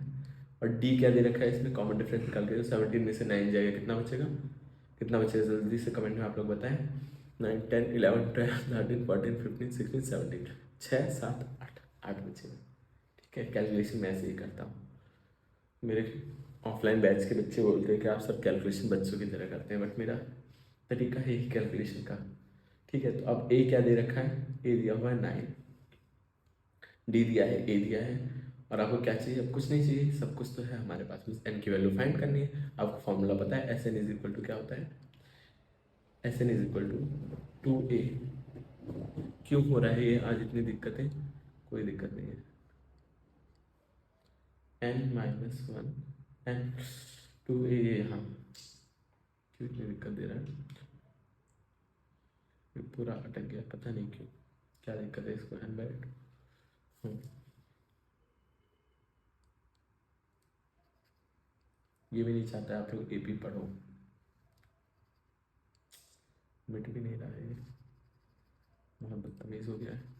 और D क्या दे रखा है, इसमें कॉमन डिफरेंस निकाल के 17 में से 9 जाएगा कितना बचेगा, कितना बचेगा जल्दी से कमेंट में आप लोग बताएं। 9 10 11 12 13 14 15 16 17, 6 7 8 8 बचेगा, ठीक है। कैलकुलेशन मैं ऐसे ही करता हूँ, मेरे ऑफलाइन बैच के बच्चे बोलते हैं कि आप सब कैलकुलेशन बच्चों की तरह करते हैं, बट मेरा तरीका है ही कैलकुलेशन का, ठीक है। तो अब A क्या दे रखा है, A दिया हुआ है 9, D दिया है, A दिया है, और आपको क्या चाहिए, अब कुछ नहीं चाहिए, सब कुछ तो है हमारे पास, बस n की वैल्यू फाइंड करनी है। आपको फॉर्मूला पता है SN इज इक्वल टू क्या होता है, SN is equal to 2A क्यों हो रहा है ये आज इतनी दिक्कतें? कोई दिक्कत नहीं है। n-1 n टू ए, हाँ क्यों इतनी दिक्कत दे रहा है? ये पूरा अटक गया, पता नहीं क्यों, क्या दिक्कत है इसको। n/2 ये भी नहीं चाहता आप लोग एपी पढ़ो, मिट भी नहीं रहा है ये, बहुत बदतमीज हो गया है।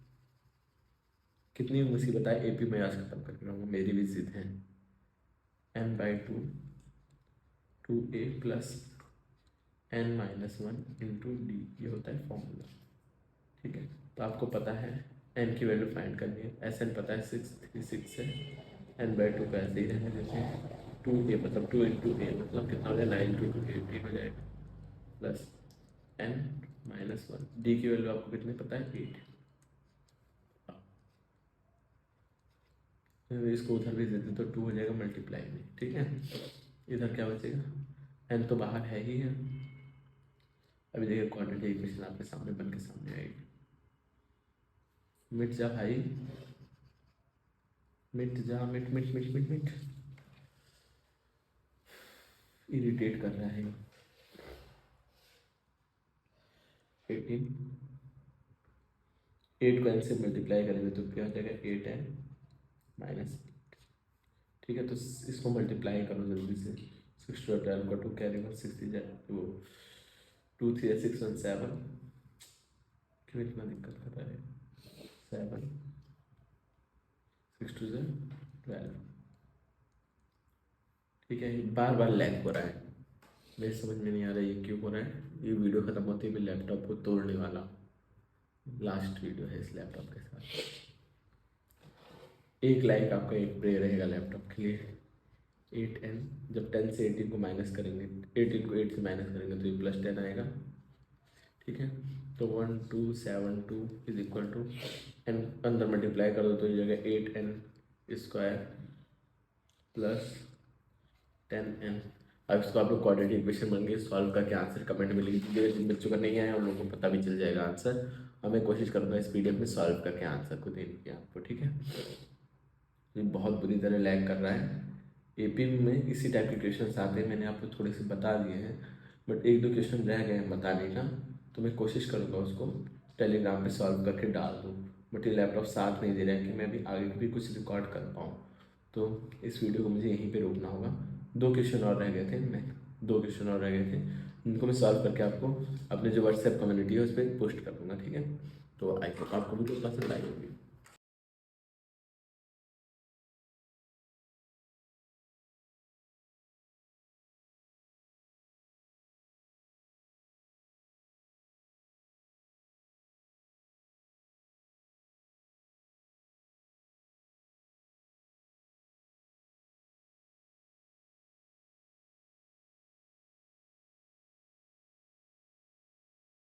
कितनी मुसीबत है, एपी में आज खत्म करके रहूँगा, मेरी भी जिद है। n/2 two a plus n-1 into d, ये होता है फॉर्मूला। ठीक है, तो आपको पता है n की वैल्यू फाइंड करनी है। Sn पता है 636 है, n/2 का ऐसे ही रहने देते हैं। 2a मतलब 2 इंटू ए मतलब कितना हो जाएगा, 9 इंटू 2 18 हो जाएगा, प्लस n-1। डी की वैल्यू आपको कितनी पता है, 8। तो इसको उधर भी देते तो 2 हो जाएगा मल्टीप्लाई में। ठीक है, इधर क्या बचेगा, n तो बाहर है ही है। अभी देखिए क्वाड्रेटिक इक्वेशन आपके सामने बन के सामने आएगी। मिट जा भाई, मिट जा, मिट मिट मिट मिट मिट, इरिटेट कर रहा है। 18, 8 को n से मल्टीप्लाई करेंगे तो क्या हो जाएगा, 8n-8। ठीक है, तो इसको मल्टीप्लाई करो जल्दी से। 6 टू 12 का 2 कैरी 1, 6 वो 2 3 6 1 7। क्यों इतना दिक्कत कर रहा है, 7 6 2 12। ठीक है, बार बार लैग हो रहा है, मेरे समझ में नहीं आ रहा है ये क्यों हो रहा है। ये वीडियो ख़त्म होते ही मैं लैपटॉप को तोड़ने वाला हूँ, लास्ट वीडियो है इस लैपटॉप के साथ। एक लाइक आपका एक प्रे रहेगा लैपटॉप के लिए। 8n, जब 10 से 18 को माइनस करेंगे, 18 को 8 से माइनस करेंगे तो ये +10 आएगा। ठीक है, तो 1272 इज इक्वल टू n अंदर मल्टीप्लाई कर दो तो ये जगह 8n² प्लस 10n। अब इसको आप लोग क्वाड्रेटिक इक्वेशन बन गई, सॉल्व करके आंसर कमेंट में लिख दीजिएगा। जिन बच्चों का नहीं आया उन लोगों को पता भी चल जाएगा आंसर। और मैं कोशिश करूँगा इस पीडीएफ में सॉल्व करके आंसर को देने की आपको। ठीक है, ये बहुत बुरी तरह लैग कर रहा है। एपी में इसी टाइप के क्वेश्चन आते हैं, मैंने आपको थोड़े से बता दिए हैं, बट एक दो क्वेश्चन रह गए हैं बताने का, तो मैं कोशिश करूँगा उसको टेलीग्राम पे सॉल्व करके डाल दूँ। बट ये लैपटॉप साथ नहीं दे रहा है कि मैं भी आगे भी कुछ रिकॉर्ड कर पाऊँ, तो इस वीडियो को मुझे यहीं पे रोकना होगा। 2 क्वेश्चन और रह गए थे, मैं 2 क्वेश्चन और रह गए थे, उनको मैं सॉल्व करके आपको अपने जो व्हाट्सएप कम्युनिटी है उस पर पोस्ट कर दूँगा। ठीक है, तो आई होप आपको वीडियो पसंद आई होगी।